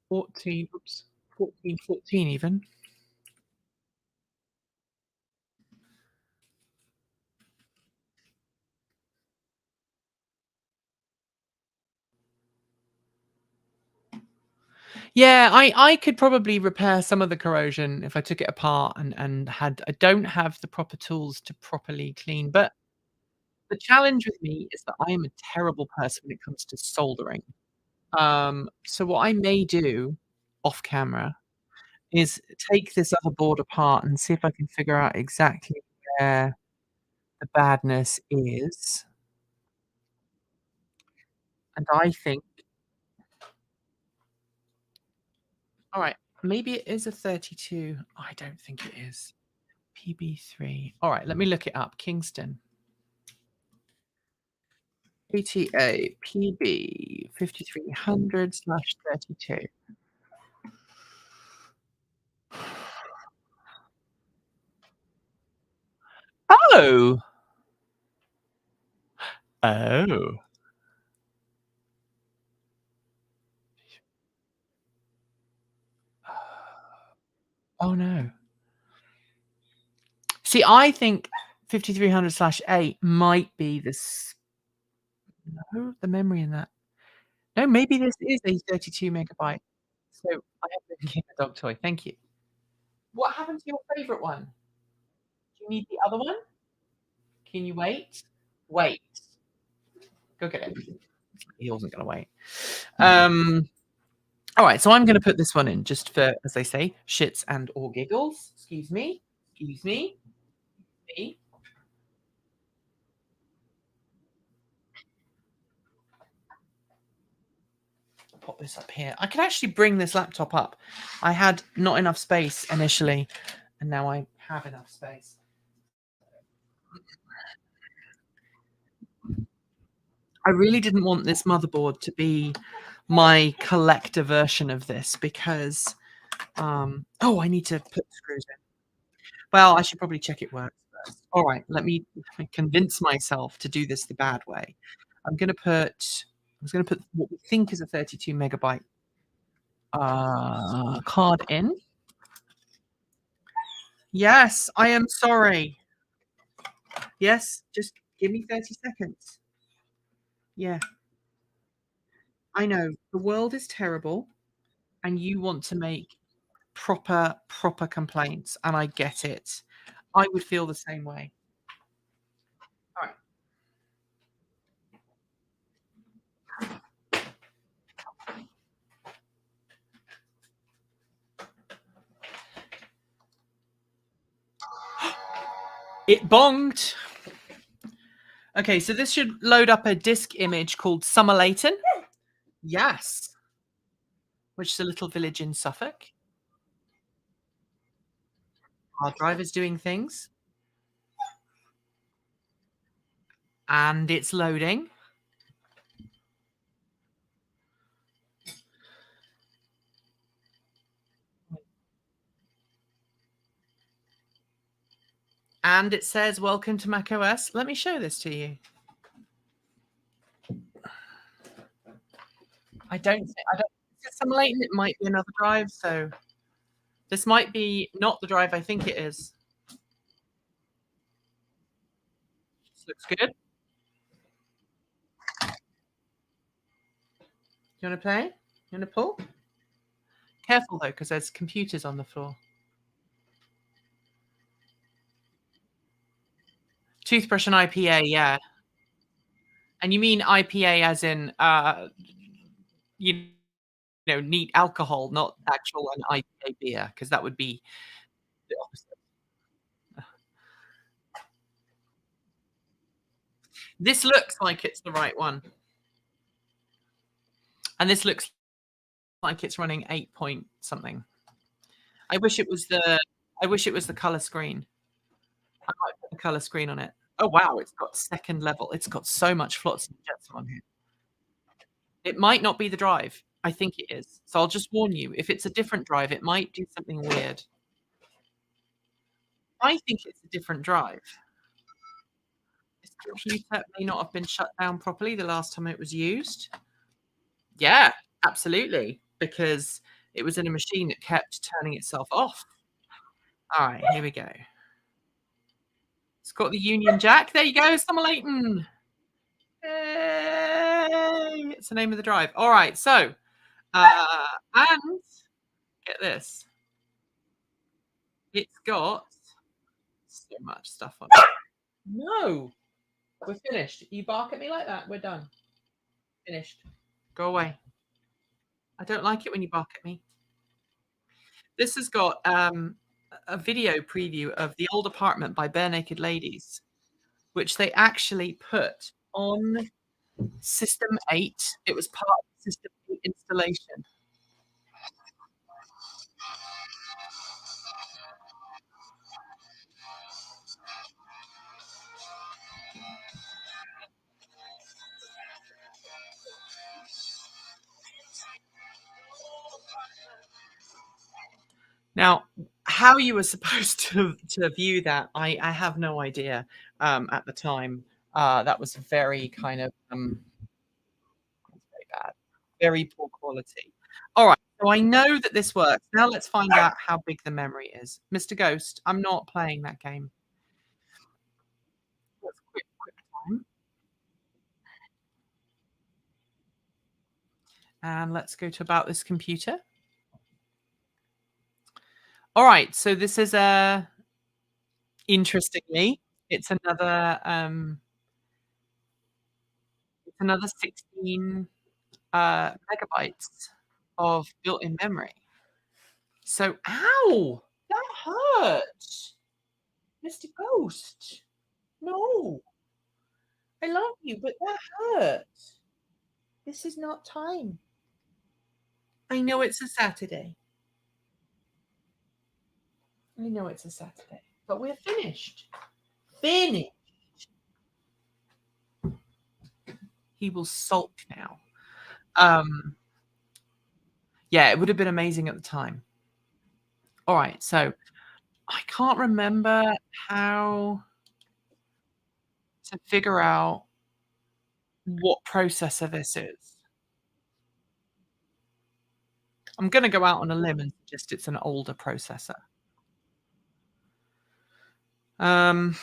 14, oops, 1414 even. Yeah, I could probably repair some of the corrosion if I took it apart and had I don't have the proper tools to properly clean, but the challenge with me is that I am a terrible person when it comes to soldering. So what I may do off camera is take this other board apart and see if I can figure out exactly where the badness is, and I think alright, maybe it is a 32. I don't think it is. PB3. Alright, let me look it up. Kingston. ATA PB 5300/32. Oh! Oh. Oh, no. See, I think 5300/8 might be no, the memory in that. No, maybe this is a 32 megabyte. So I have been given a dog toy. Thank you. What happened to your favorite one? Do you need the other one? Can you wait? Wait. Go get it. He wasn't gonna wait. Um, alright, so I'm gonna put this one in just for, as they say, shits and or giggles. Excuse me. Excuse me. Me. Pop this up here. I could actually bring this laptop up. I had not enough space initially, and now I have enough space. I really didn't want this motherboard to be my collector version of this because, oh, I need to put screws in. Well, I should probably check it works first. All right, let me convince myself to do this the bad way. I was gonna put what we think is a 32 megabyte card in. Yes, I am sorry. Yes, just give me 30 seconds. Yeah, I know the world is terrible and you want to make proper complaints, and I get it. I would feel the same way. All right. It bonged. Okay, so this should load up a disk image called Somerleyton. Yes, which is a little village in Suffolk. Our drive is doing things, and it's loading. And it says, "Welcome to macOS." Let me show this to you. I don't it's Somerleyton, it might be another drive, so this might be not the drive I think it is. This looks good. You wanna play? You wanna pull? Careful though, because there's computers on the floor. Toothbrush and IPA, yeah. And you mean IPA as in, you neat alcohol, not actual an IPA beer, because that would be the opposite. This looks like it's the right one, and this looks like it's running 8 point something. I wish it was the color screen. I might put the color screen on it. Oh, wow, it's got second level. It's got so much flotsam and jetsam on here. It might not be the drive. I think it is. So I'll just warn you, if it's a different drive, it might do something weird. I think it's a different drive. This computer may not have been shut down properly the last time it was used. Yeah, absolutely, because it was in a machine that kept turning itself off. All right, here we go. It's got the Union Jack. There you go, Summer Leighton. Yay! It's the name of the drive. All right, so and get this, it's got so much stuff on it. No, we're finished. You bark at me like that, we're done. Finished. Go away. I don't like it when you bark at me. This has got a video preview of The Old Apartment by Bare Naked Ladies, which they actually put on System 8. It was part of the System 8 installation. Now, how you were supposed to view that, I have no idea. At the time, that was very kind of very bad, very poor quality. All right, so I know that this works. Now let's find out how big the memory is. Mr. Ghost, I'm not playing that game. Let's quick time. And let's go to about this computer. All right, so this is a interestingly, it's another 16 megabytes of built-in memory. So, ow, that hurt, Mr. Ghost. No, I love you, but that hurt. This is not time. I know it's a Saturday. I know it's a Saturday, but we're finished. Finished. He will sulk now. Yeah, it would have been amazing at the time. All right, so I can't remember how to figure out what processor this is. I'm going to go out on a limb and suggest it's an older processor. Um,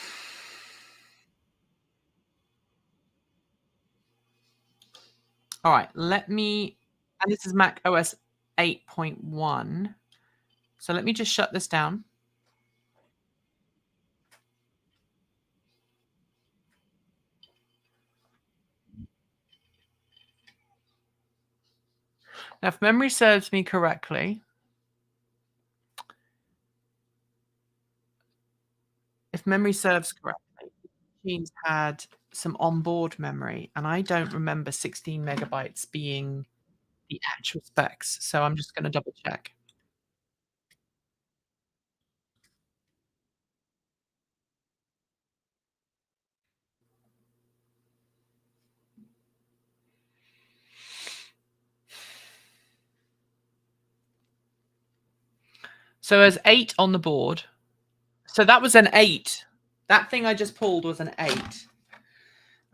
all right, let me, and this is Mac OS 8.1. So let me just shut this down. Now, if memory serves me correctly, machines had some onboard memory, and I don't remember 16 megabytes being the actual specs. So I'm just going to double check. So there's 8 on the board. So that was an 8. That thing I just pulled was an 8.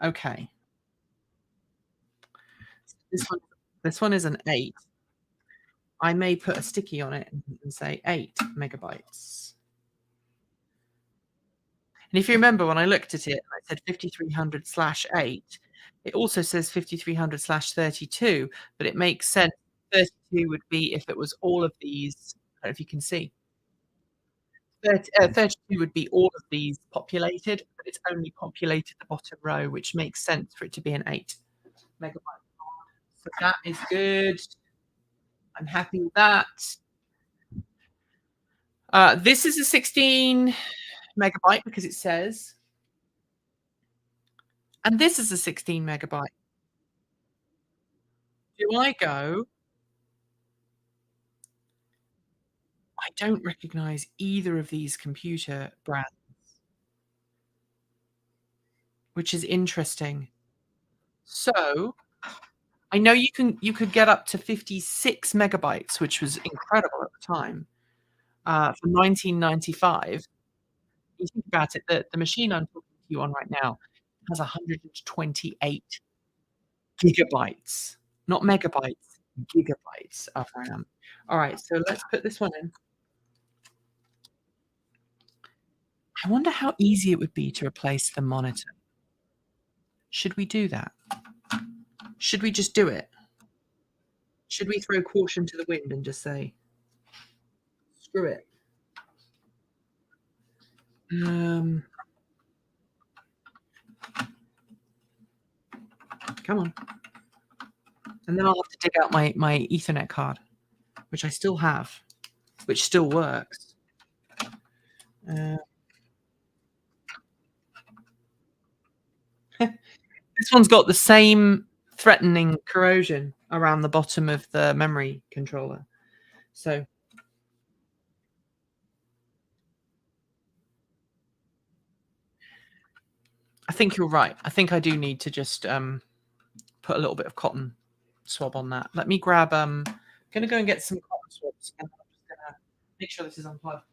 Okay. This one is an 8. I may put a sticky on it and say 8 megabytes. And if you remember when I looked at it, I said 5300/8. It also says 5300/32, but it makes sense. 32 would be if it was all of these. I don't know if you can see. 32 would be all of these populated, but it's only populated the bottom row, which makes sense for it to be an 8 megabyte. So that is good. I'm happy with that. This is a 16 megabyte because it says, and this is a 16 megabyte. Do I go? I don't recognize either of these computer brands, which is interesting. So I know you could get up to 56 megabytes, which was incredible at the time, for 1995. You think about it, the machine I'm talking to you on right now has 128 gigabytes, not megabytes, gigabytes of RAM. Alright, so let's put this one in. I wonder how easy it would be to replace the monitor. Should we do that? Should we just do it? Should we throw caution to the wind and just say, "Screw it"? Um, come on. And then I'll have to dig out my Ethernet card, which I still have, which still works. Uh, this one's got the same threatening corrosion around the bottom of the memory controller. So I think you're right. I think I do need to just put a little bit of cotton swab on that. Let me grab gonna go and get some cotton swabs and I'm just gonna make sure this is unplugged.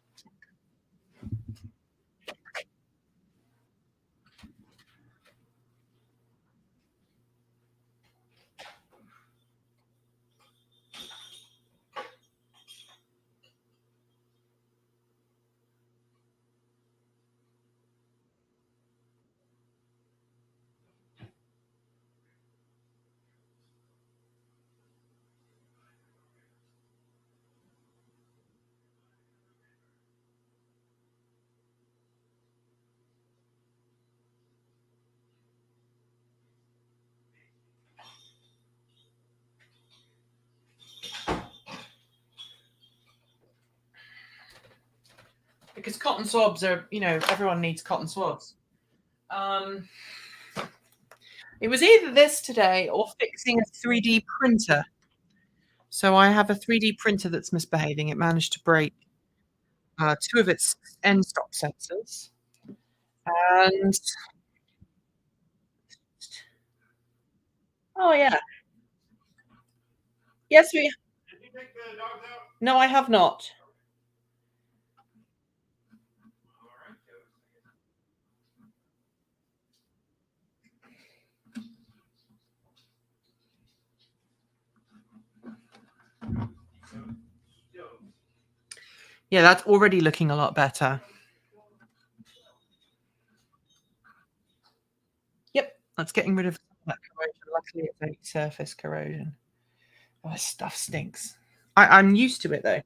Because cotton swabs are, everyone needs cotton swabs. It was either this today or fixing a 3D printer. So I have a 3D printer that's misbehaving. It managed to break two of its end stop sensors. And oh yeah, yes we. Did you take the dogs out? No, I have not. Yeah, that's already looking a lot better. Yep, that's getting rid of that corrosion. Luckily, it's only surface corrosion. Oh, this stuff stinks. I'm used to it though,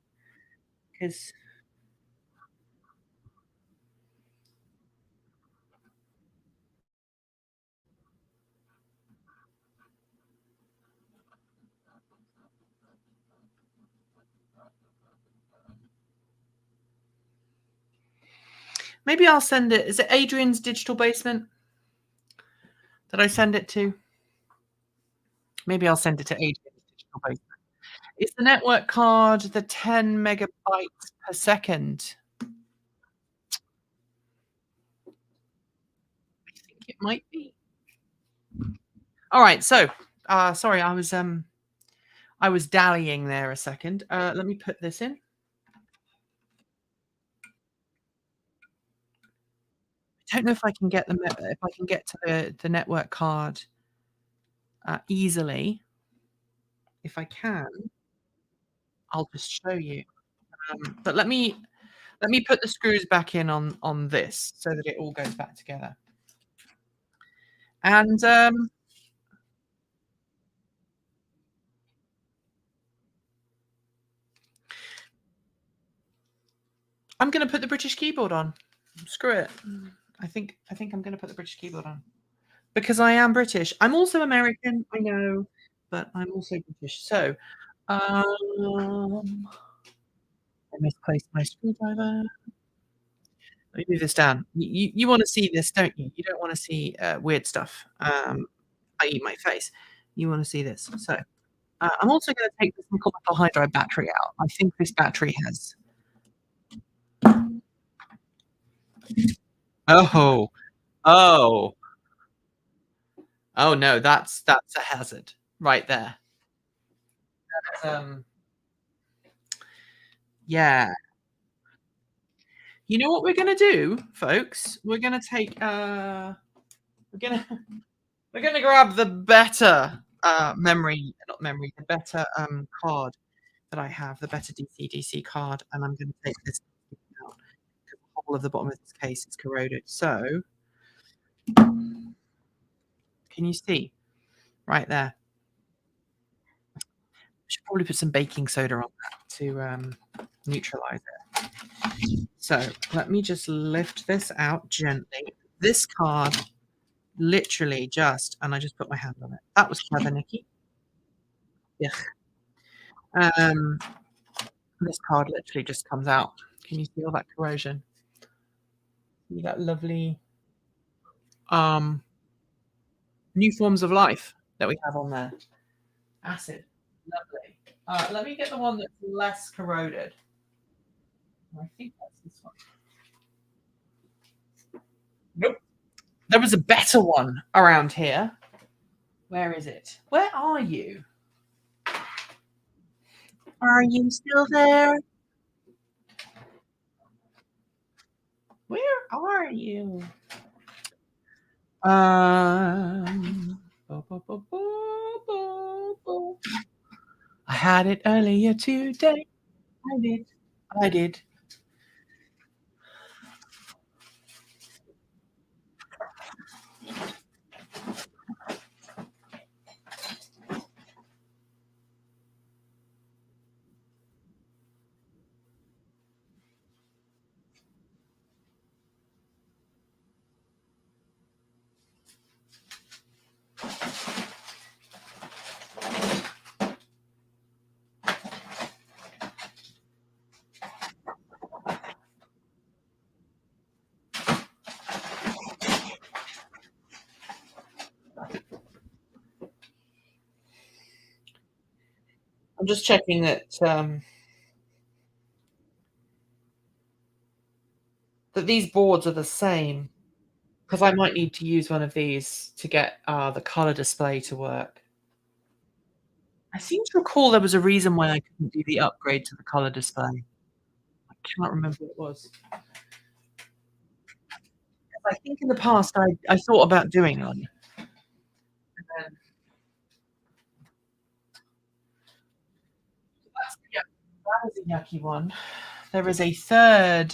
because maybe I'll send it. Is it Adrian's Digital Basement that I send it to? Maybe I'll send it to Adrian's Digital Basement. Is the network card the 10 megabytes per second? I think it might be. All right, so sorry, I was dallying there a second. Let me put this in. I don't know if I can get to the network card easily. If I can, I'll just show you. But let me put the screws back in on this so that it all goes back together. And I'm going to put the British keyboard on. Screw it. I think I'm going to put the British keyboard on because I am British. I'm also American, I know, but I'm also British. So, I misplaced my screwdriver. Let me move this down. You want to see this, don't you? You don't want to see weird stuff. I.e. my face. You want to see this. So, I'm also going to take this nickel metal hydride battery out. I think this battery has. Oh, oh, oh no! That's a hazard. right there. Yeah. You know what we're gonna do, folks? We're gonna take we're gonna we're gonna grab the better not memory, the better card that I have, the better DC card, and I'm gonna take this out because the whole of the bottom of this case is corroded. So can you see right there? I should probably put some baking soda on that to neutralize it. So let me just lift this out gently. This card literally just, and I just put my hand on it. That was clever, Nikki. Yeah. This card literally just comes out. Can you see all that corrosion? See that lovely new forms of life that we have on there. Acid. Lovely. Let me get the one that's less corroded. I think that's this one. Nope. There was a better one around here. Where is it? Where are you? Are you still there? Where are you? I had it earlier today. I did. I did. I'm just checking that these boards are the same because I might need to use one of these to get the color display to work. I seem to recall there was a reason why I couldn't do the upgrade to the color display. I cannot remember what it was. I think in the past I thought about doing one. And that is a yucky one. There is a third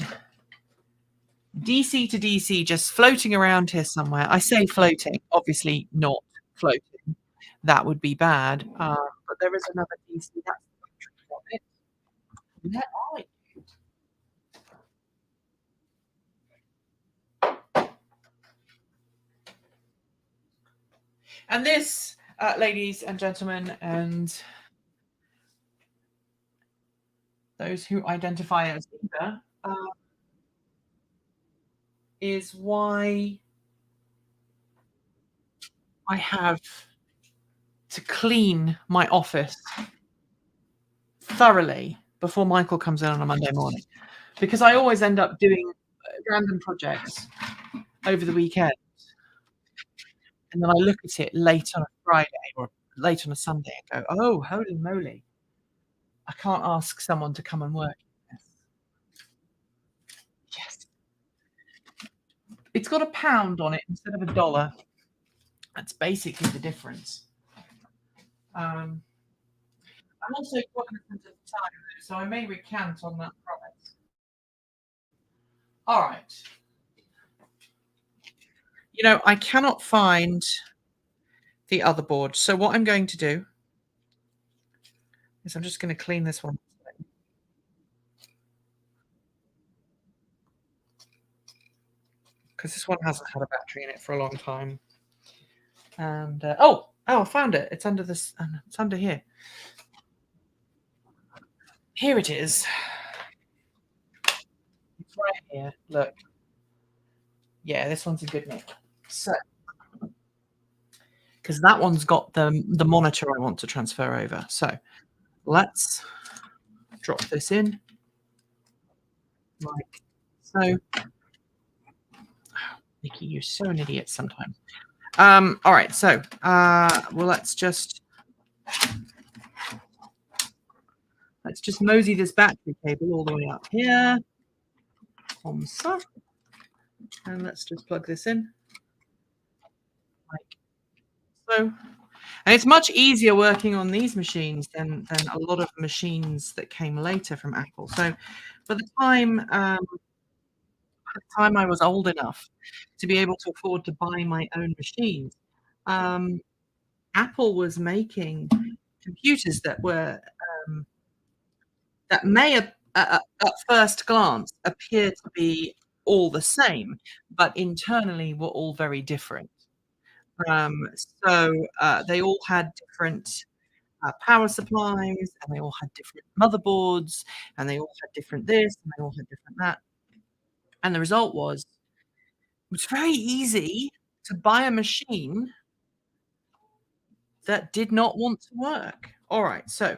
DC to DC just floating around here somewhere. I say floating, obviously not floating. That would be bad. But there is another DC. That's it. Where are you? And this, ladies and gentlemen, and those who identify as either, is why I have to clean my office thoroughly before Michael comes in on a Monday morning, because I always end up doing random projects over the weekend, and then I look at it late on a Friday or late on a Sunday and go, "Oh, holy moly! I can't ask someone to come and work." Yes, it's got a pound on it instead of $1. That's basically the difference. I'm also cognizant of the time, so I may recant on that promise. All right. You know, I cannot find the other board. So what I'm going to do is I'm just going to clean this one. Because this one hasn't had a battery in it for a long time. And oh, I found it. It's under this. It's under here. Here it is. It's right here. Look. Yeah, this one's a good nick. So, because that one's got the monitor I want to transfer over. So let's drop this in like so. Oh, Nikki, you're so an idiot sometimes. All right, so well, let's just Let's just mosey this battery cable all the way up here. Comme ça. And let's just plug this in. Like so. And it's much easier working on these machines than a lot of machines that came later from Apple. So by the time I was old enough to be able to afford to buy my own machines, Apple was making computers that were that may at first glance appear to be all the same, but internally were all very different. So they all had different power supplies, and they all had different motherboards, and they all had different this, and they all had different that. And the result was it was very easy to buy a machine that did not want to work. All right, so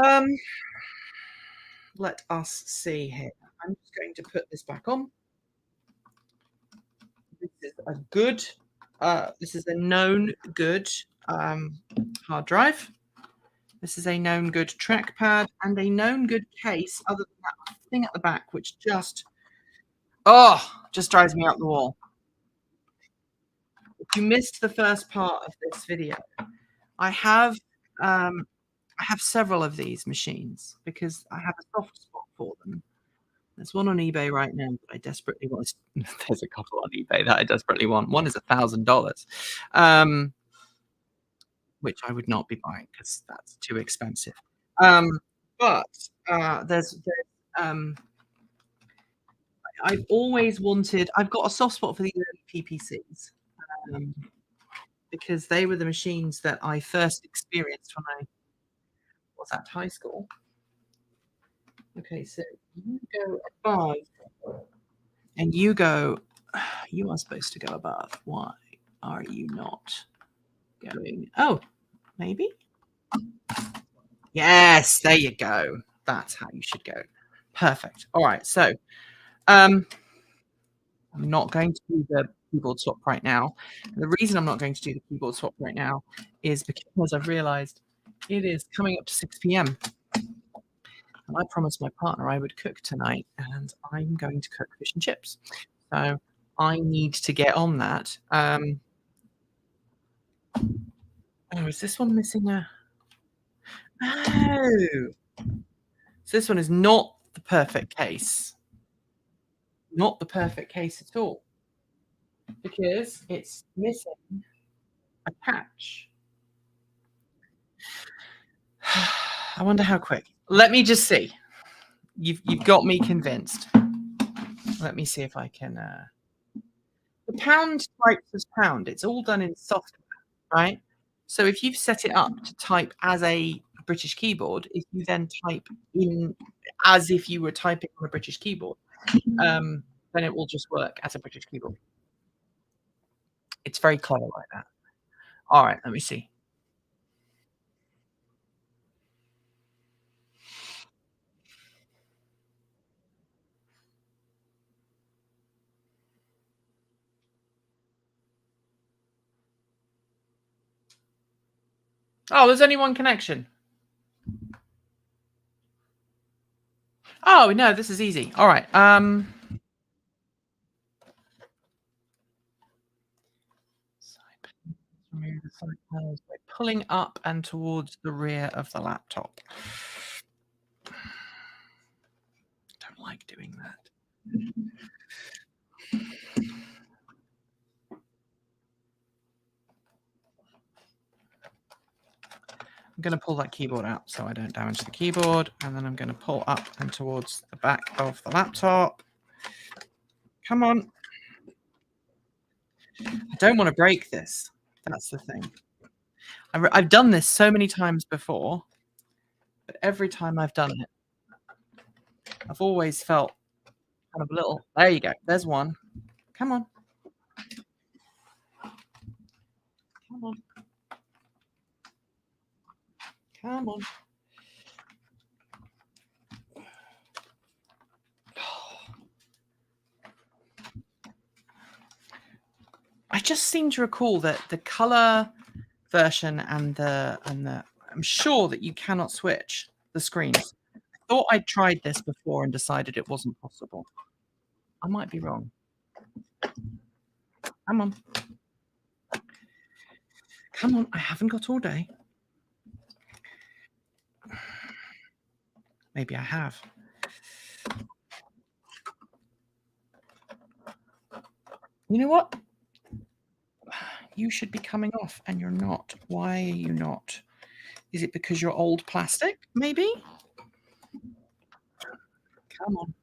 um, let us see here. I'm just going to put this back on. This is a good, this is a known good hard drive. This is a known good trackpad and a known good case, other than that thing at the back, which just drives me up the wall. If you missed the first part of this video, I have several of these machines because I have a soft spot for them. There's one on eBay right now that I desperately want. There's a couple on eBay that I desperately want. One is $1,000, which I would not be buying because that's too expensive. But there's I've always wanted. I've got a soft spot for the early PPCs because they were the machines that I first experienced when I was at high school. Okay, so you go above, and you go. You are supposed to go above. Why are you not going? Oh, maybe. Yes, there you go. That's how you should go. Perfect. All right, so I'm not going to do the keyboard swap right now. And the reason I'm not going to do the keyboard swap right now is because I've realized it is coming up to 6 p.m. And I promised my partner I would cook tonight, and I'm going to cook fish and chips. So I need to get on that. Oh, is this one missing a... Oh! So this one is not the perfect case. Not the perfect case at all. Because it's missing a patch. I wonder how quick. Let me just see. You've got me convinced. Let me see if I can. The pound types as pound. It's all done in software, right? So if you've set it up to type as a British keyboard, if you then type in as if you were typing on a British keyboard, then it will just work as a British keyboard. It's very clever like that. All right, let me see. Oh, there's only one connection. Oh, no, this is easy. All right. Remove the side panels by pulling up and towards the rear of the laptop. Don't like doing that. I'm going to pull that keyboard out so I don't damage the keyboard, and then I'm going to pull up and towards the back of the laptop. Come on. I don't want to break this. That's the thing. I've done this so many times before, but every time I've done it, I've always felt kind of a little... There you go. There's one. Come on. Come on. Come on. I just seem to recall that the color version and the I'm sure that you cannot switch the screens. I thought I'd tried this before and decided it wasn't possible. I might be wrong. Come on. Come on, I haven't got all day. Maybe I have. You know what? You should be coming off and you're not. Why are you not? Is it because you're old plastic? Maybe? Come on.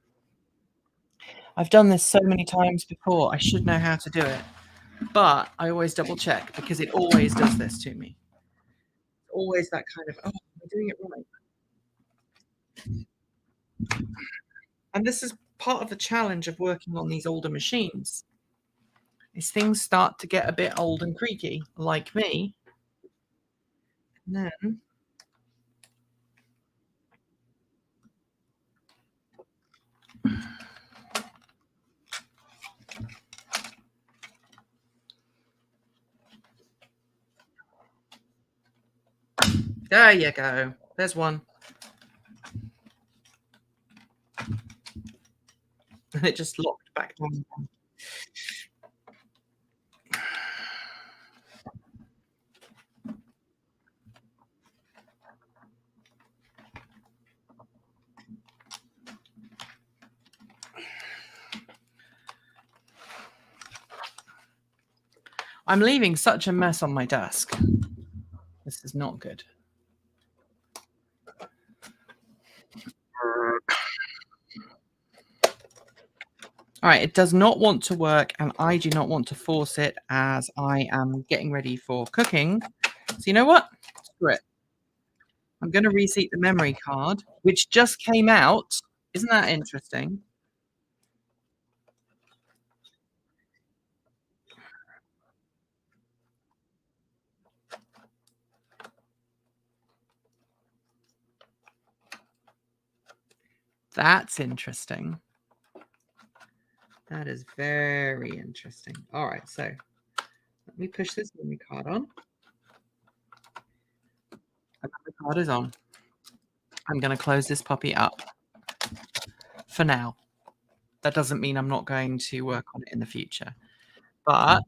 I've done this so many times before. I should know how to do it. But I always double check because it always does this to me. Always that kind of, oh, am I doing it right? And this is part of the challenge of working on these older machines. Is things start to get a bit old and creaky, like me. And then there you go. There's one. And it just locked back down. I'm leaving such a mess on my desk. This is not good. All right, it does not want to work, and I do not want to force it as I am getting ready for cooking. So you know what? Screw it. I'm going to reseat the memory card, which just came out. Isn't that interesting? That's interesting. That is very interesting. All right, so let me push this memory card on. The memory card is on. I'm going to close this puppy up for now. That doesn't mean I'm not going to work on it in the future, but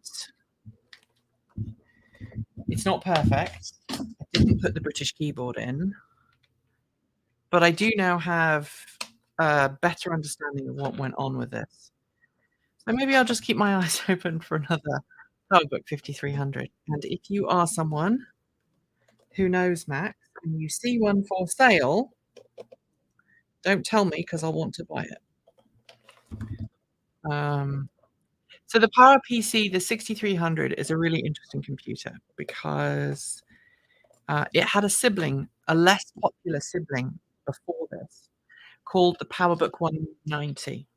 it's not perfect. I didn't put the British keyboard in, but I do now have a better understanding of what went on with this. So maybe I'll just keep my eyes open for another PowerBook 5300. And if you are someone who knows Macs and you see one for sale, don't tell me because I'll want to buy it. So the PowerPC, the 6300, is a really interesting computer because it had a sibling, a less popular sibling before this, called the PowerBook 190.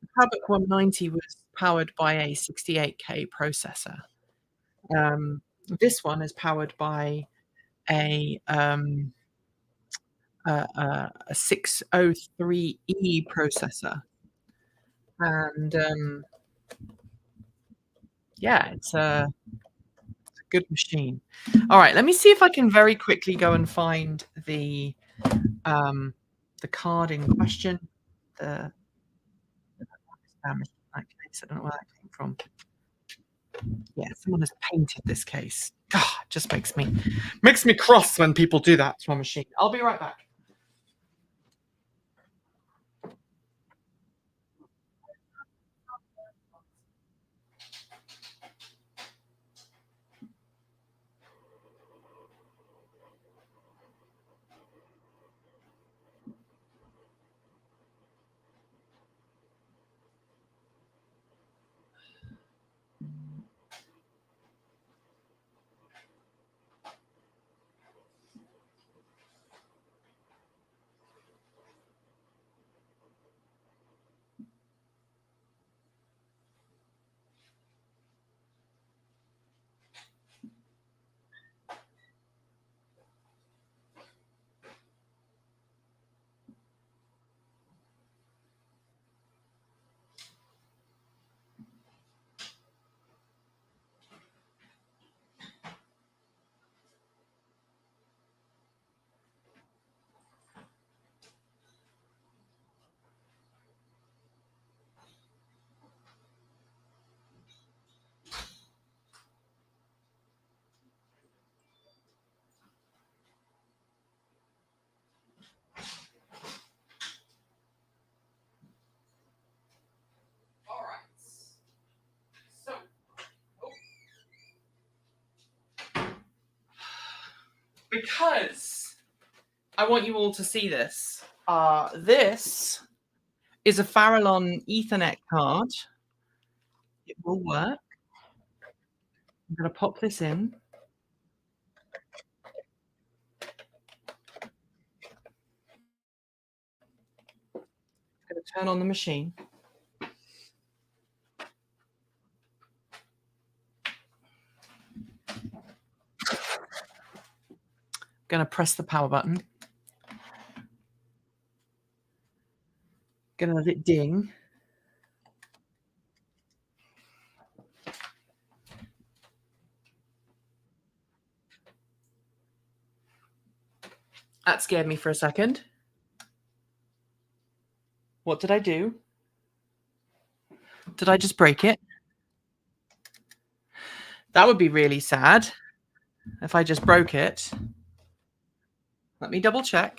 The PowerBook 190 was powered by a 68K processor. This one is powered by a 603E processor. And yeah, it's a good machine. All right, let me see if I can very quickly go and find the card in question. The that case. I don't know where that came from. Yeah, someone has painted this case. God, it just makes me cross when people do that to my machine. I'll be right back. Because I want you all to see this. This is a Farallon Ethernet card. It will work. I'm going to pop this in. I'm going to turn on the machine. Going to press the power button. Going to let it ding. That scared me for a second. What did I do? Did I just break it? That would be really sad if I just broke it. Let me double check.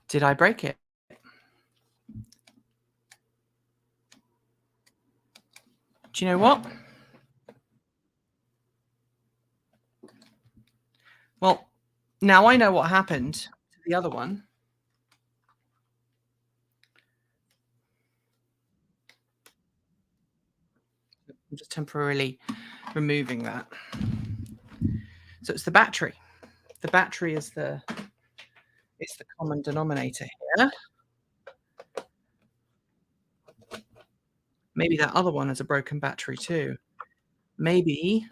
Did I break it? Do you know what? Well, now I know what happened to the other one. I'm just temporarily removing that. So it's the battery. The battery is the common denominator here. Maybe that other one has a broken battery too. Maybe.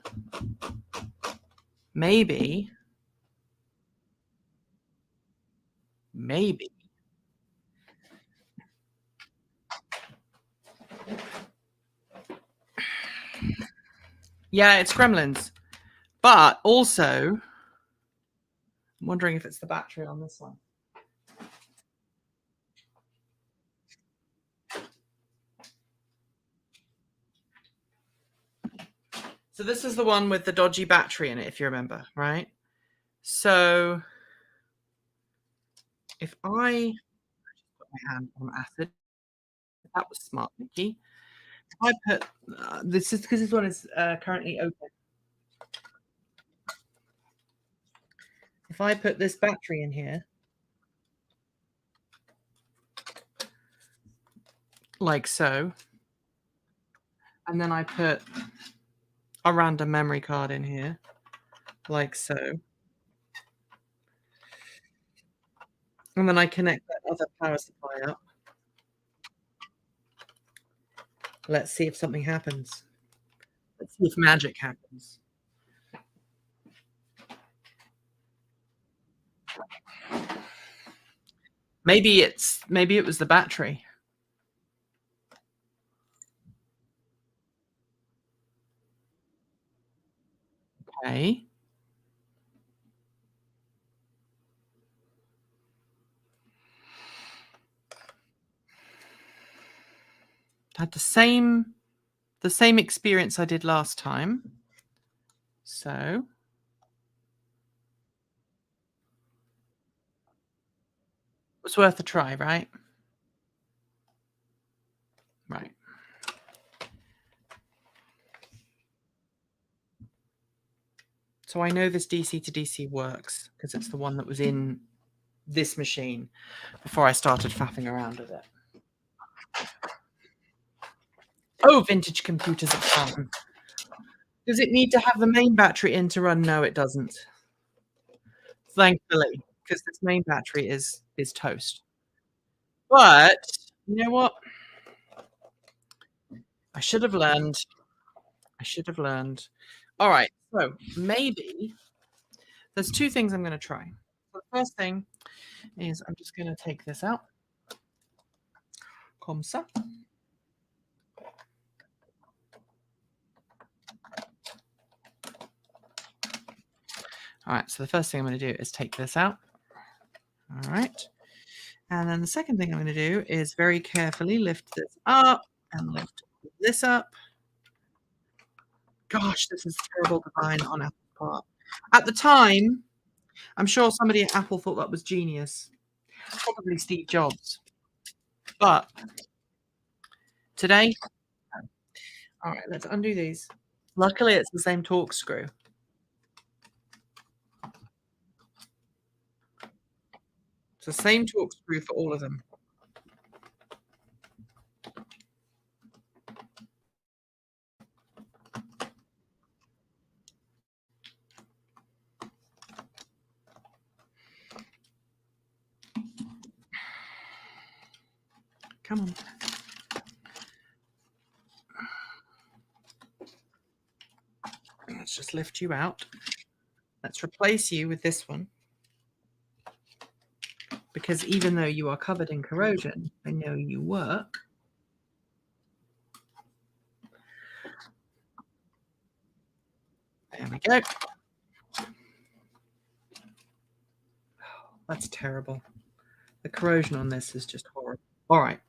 Yeah, it's gremlins. But also, I'm wondering if it's the battery on this one. So this is the one with the dodgy battery in it, if you remember, right? So if I put my hand on acid, that was smart, Nikki. If I put this is because this one is currently open. If I put this battery in here, like so, and then I put a random memory card in here, like so, and then I connect that other power supply up. Let's see if something happens. Let's see if magic happens. Maybe it was the battery. Okay. Had the same experience I did last time. So it's worth a try, right? Right. So I know this DC to DC works because it's the one that was in this machine before I started faffing around with it. Oh, vintage computers are fun. Does it need to have the main battery in to run? No, it doesn't. Thankfully, because this main battery is toast. But you know what? I should have learned. All right, so maybe there's two things I'm going to try. The first thing is I'm just going to take this out. Comme ça. All right, so the first thing I'm going to do is take this out. All right. And then the second thing I'm going to do is very carefully lift this up and lift this up. Gosh, this is terrible design on Apple's part. At the time, I'm sure somebody at Apple thought that was genius. Probably Steve Jobs. But today, all right, let's undo these. Luckily, it's the same torque screw. It's the same torque screw for all of them. Come on. Let's just lift you out. Let's replace you with this one. Because even though you are covered in corrosion, I know you work. There we go. That's terrible. The corrosion on this is just horrible. All right.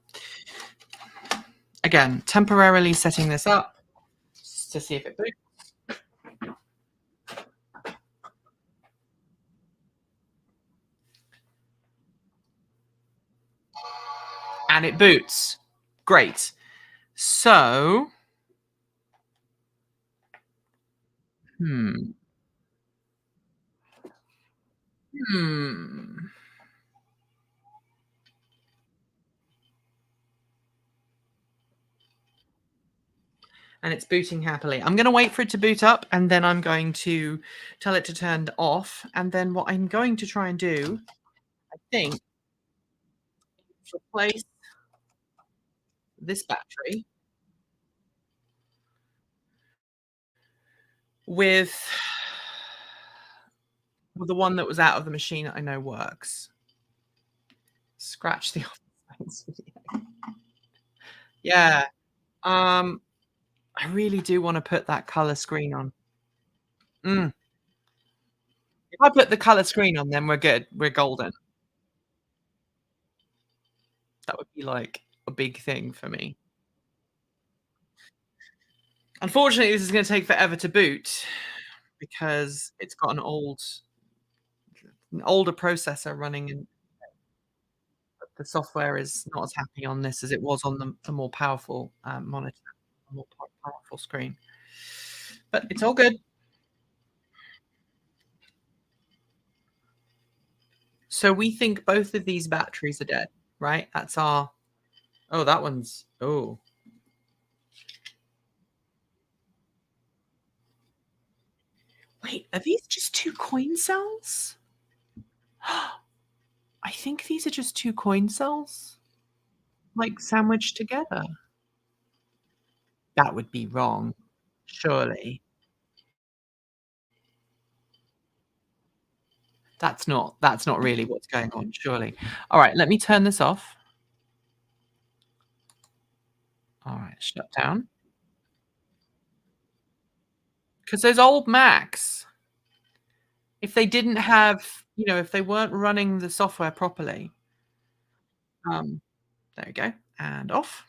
Again, temporarily setting this up to see if it boots. And it boots. Great. So, Hmm. And it's booting happily. I'm going to wait for it to boot up, and then I'm going to tell it to turn off. And then what I'm going to try and do, I think, is replace this battery with the one that was out of the machine that I know works. Scratch the Office video. Yeah. I really do want to put that color screen on. If I put the color screen on, then we're good. We're golden. That would be like a big thing for me. Unfortunately, this is going to take forever to boot because it's got an older processor running, and the software is not as happy on this as it was on the more powerful monitor, more powerful screen. But it's all good. So we think both of these batteries are dead, right? That's our. Oh, that one's. Oh. Wait, are these just two coin cells? I think these are just two coin cells, like sandwiched together. That would be wrong, surely. That's not really what's going on, surely. All right, let me turn this off. All right, shut down. Because those old Macs, if they didn't have, if they weren't running the software properly, um, there we go, and off.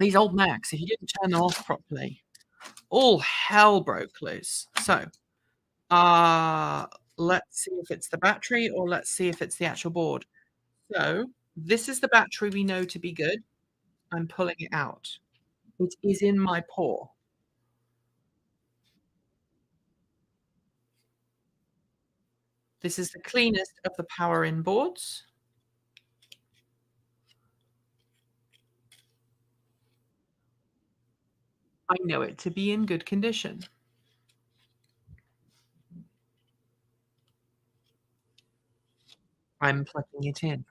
These old Macs, if you didn't turn them off properly, all hell broke loose. So, let's see if it's the battery or let's see if it's the actual board. So, this is the battery we know to be good. I'm pulling it out. It is in my paw. This is the cleanest of the power in boards. I know it to be in good condition. I'm plugging it in.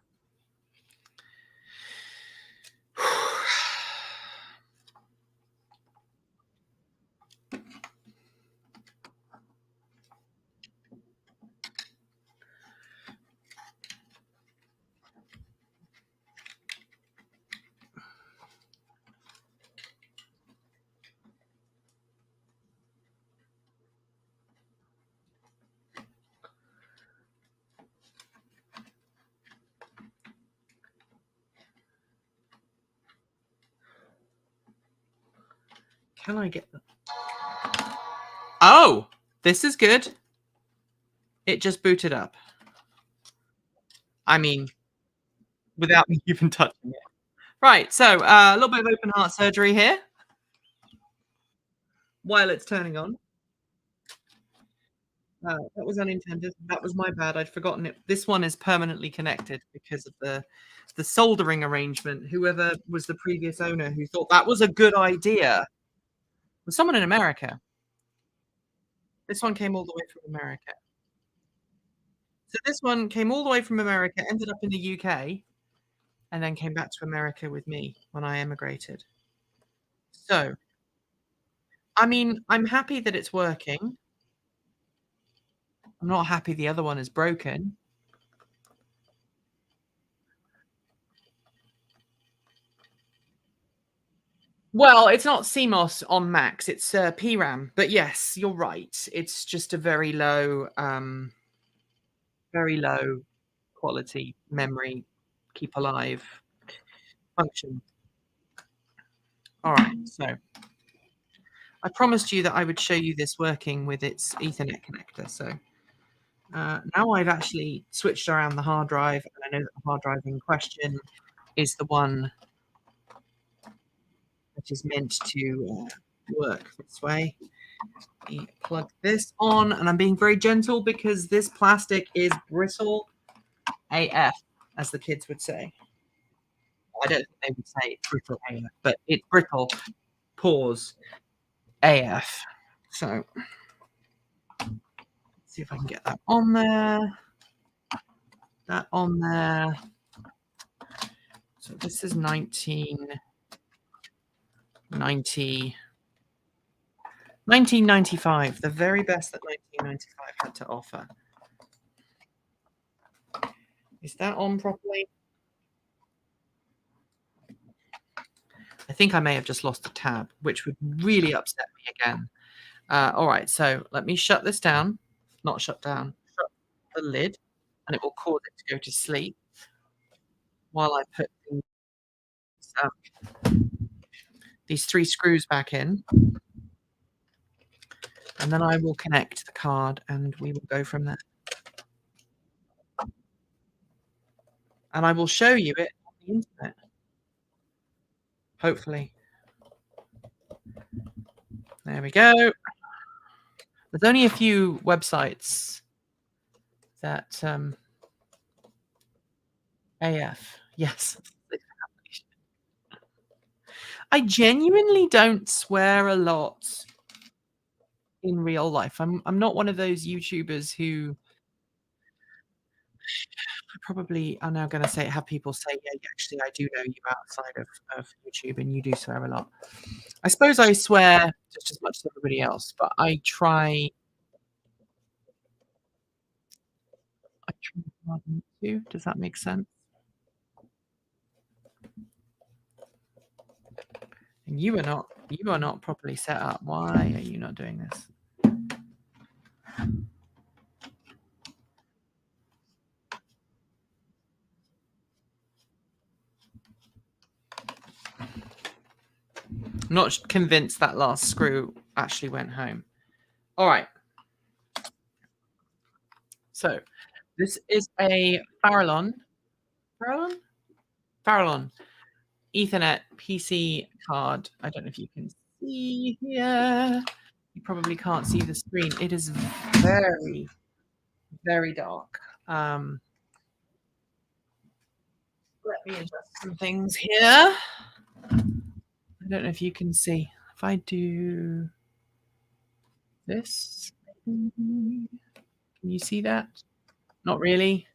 Can I get them? Oh, this is good. It just booted up. I mean, without me even touching it. Right, so a little bit of open heart surgery here while it's turning on. That was unintended. That was my bad. I'd forgotten it. This one is permanently connected because of the soldering arrangement. Whoever was the previous owner who thought that was a good idea was someone in America. This one came all the way from America. So this one came all the way from America, ended up in the UK, and then came back to America with me when I emigrated. So, I mean, I'm happy that it's working. I'm not happy the other one is broken. Well, it's not CMOS on Macs, it's PRAM. But yes, you're right. It's just a very low quality memory keep alive function. All right, so I promised you that I would show you this working with its Ethernet connector. So now I've actually switched around the hard drive, and I know that the hard drive in question is the one that is meant to work this way. Let me plug this on, and I'm being very gentle because this plastic is brittle AF, as the kids would say. I don't think they would say it's brittle AF, but it's brittle, pause, AF. So, let's see if I can get that on there. That on there. So this is 1995, the very best that 1995 had to offer. Is that on properly? I think I may have just lost a tab, which would really upset me again. All right, so let me shut this down. Not shut down, shut the lid, and it will cause it to go to sleep while I put these 3 screws back in. And then I will connect the card and we will go from there. And I will show you it on the internet. Hopefully. There we go. There's only a few websites that AF. Yes. I genuinely don't swear a lot in real life. I'm not one of those YouTubers who probably are now gonna have people say, "Yeah, actually, I do know you outside of YouTube, and you do swear a lot." I suppose I swear just as much as everybody else, but I try not to. Does that make sense? And you are not properly set up. Why are you not doing this? I'm not convinced that last screw actually went home. All right. So this is a Farallon Ethernet PC card. I don't know if you can see here. You probably can't see the screen. It is very, very dark. Let me adjust some things here. I don't know if you can see. If I do this, can you see that? Not really.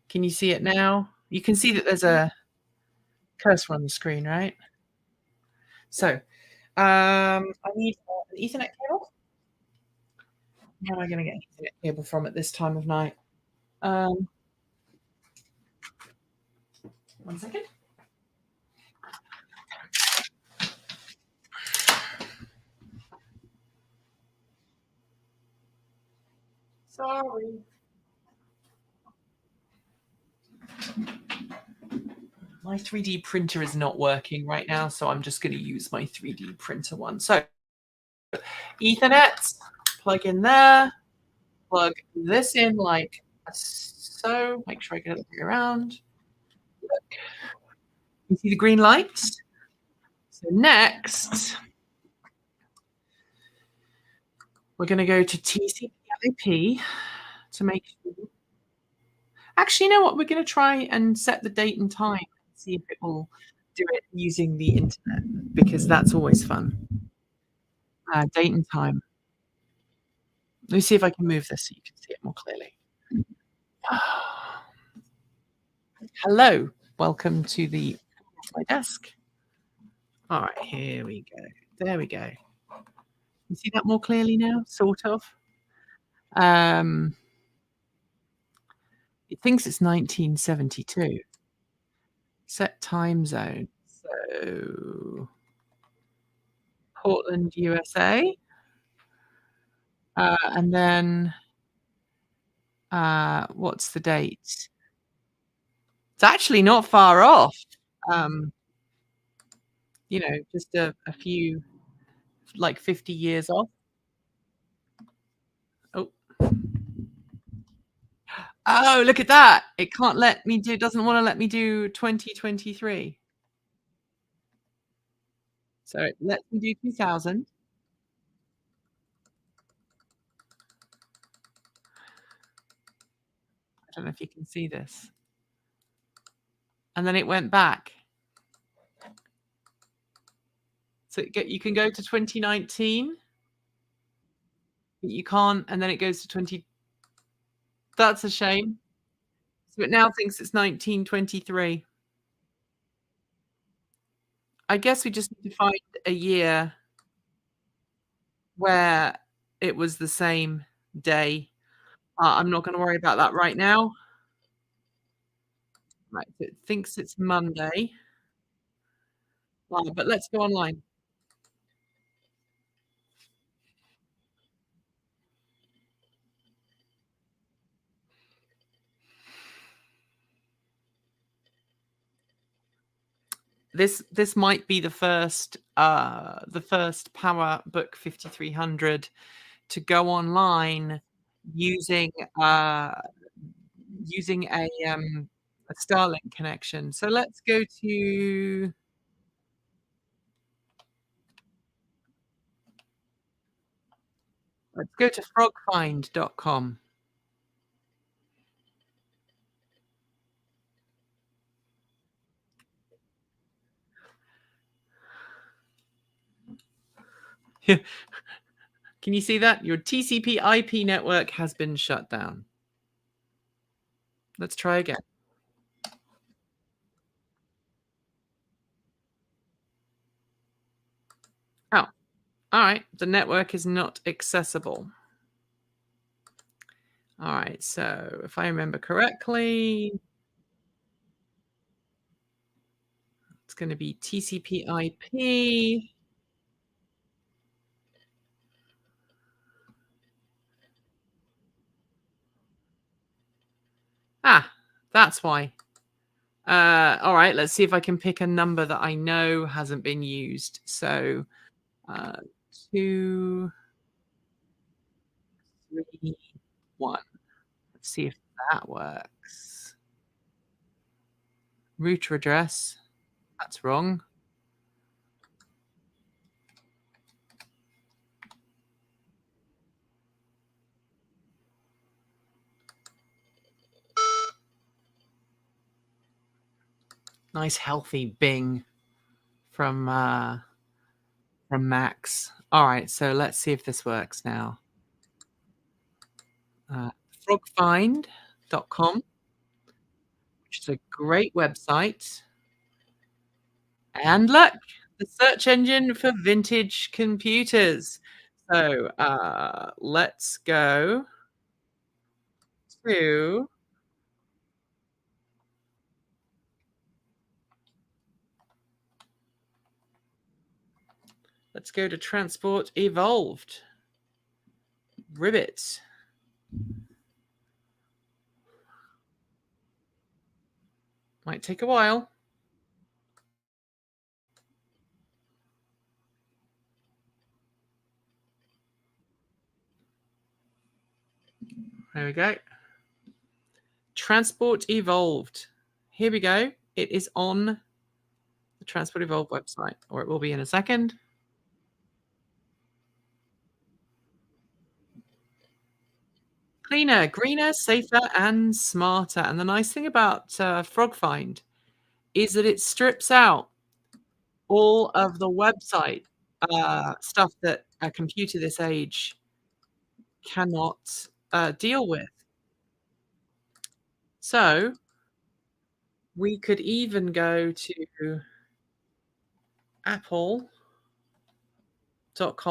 Can you see it now? You can see that there's a cursor on the screen, right? So, I need an Ethernet cable. Where am I going to get an Ethernet cable from at this time of night? 1 second. Sorry. My 3D printer is not working right now, so I'm just going to use my 3D printer one. So Ethernet, plug in there, plug this in like so. Make sure I get it around. You see the green light? So next, we're going to go to TCP/IP to make sure. Actually, you know what? We're going to try and set the date and time and see if it will do it using the internet, because that's always fun. Date and time. Let me see if I can move this so you can see it more clearly. Hello, welcome to my desk. All right, here we go. There we go. You see that more clearly now, sort of. It thinks it's 1972. Set time zone. So Portland, USA. And then what's the date? It's actually not far off. Just a few, like 50 years off. Oh, look at that. It can't let me do, doesn't want to let me do 2023. So it lets me do 2000. I don't know if you can see this. And then it went back. So you can go to 2019, but you can't, and then it goes to 20. That's a shame. So it now thinks it's 1923. I guess we just need to find a year where it was the same day. I'm not going to worry about that right now. Right, so it thinks it's Monday. But let's go online. This might be the first PowerBook 5300 to go online using a Starlink connection. So let's go to frogfind.com. Can you see that? Your TCP/IP network has been shut down. Let's try again. Oh, all right. The network is not accessible. All right. So if I remember correctly, it's going to be TCP/IP. That's why. All right, let's see if I can pick a number that I know hasn't been used. So 2, 3, 1. Let's see if that works. Router address. That's wrong. Nice healthy bing from Max. All right, so let's see if this works now. Frogfind.com, which is a great website. And look, the search engine for vintage computers. So let's go to Transport Evolved. Ribbit. Might take a while. There we go. Transport Evolved. Here we go. It is on the Transport Evolved website, or it will be in a second. Cleaner, greener, safer, and smarter. And the nice thing about Frog Find is that it strips out all of the website stuff that a computer this age cannot deal with. So we could even go to apple.com.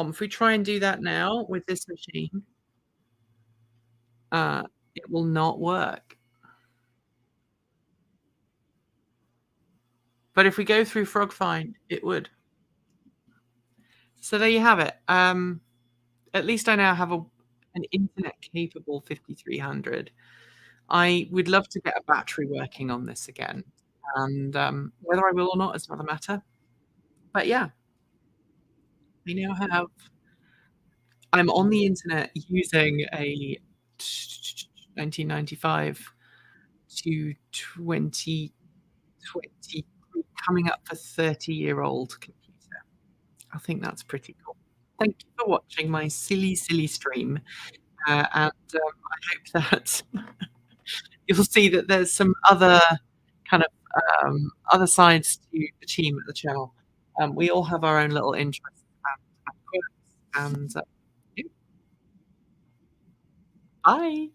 If we try and do that now with this machine, it will not work. But if we go through Frog Find, it would. So there you have it. At least I now have an internet-capable 5300. I would love to get a battery working on this again, and whether I will or not is another matter. But yeah, we now have. I'm on the internet using a 1995 to 2020, coming up for 30-year-old computer. I think that's pretty cool. Thank you for watching my silly, silly stream, and I hope that you'll see that there's some other kind of other sides to the team at the channel. We all have our own little interests and quirks, and yeah. Bye.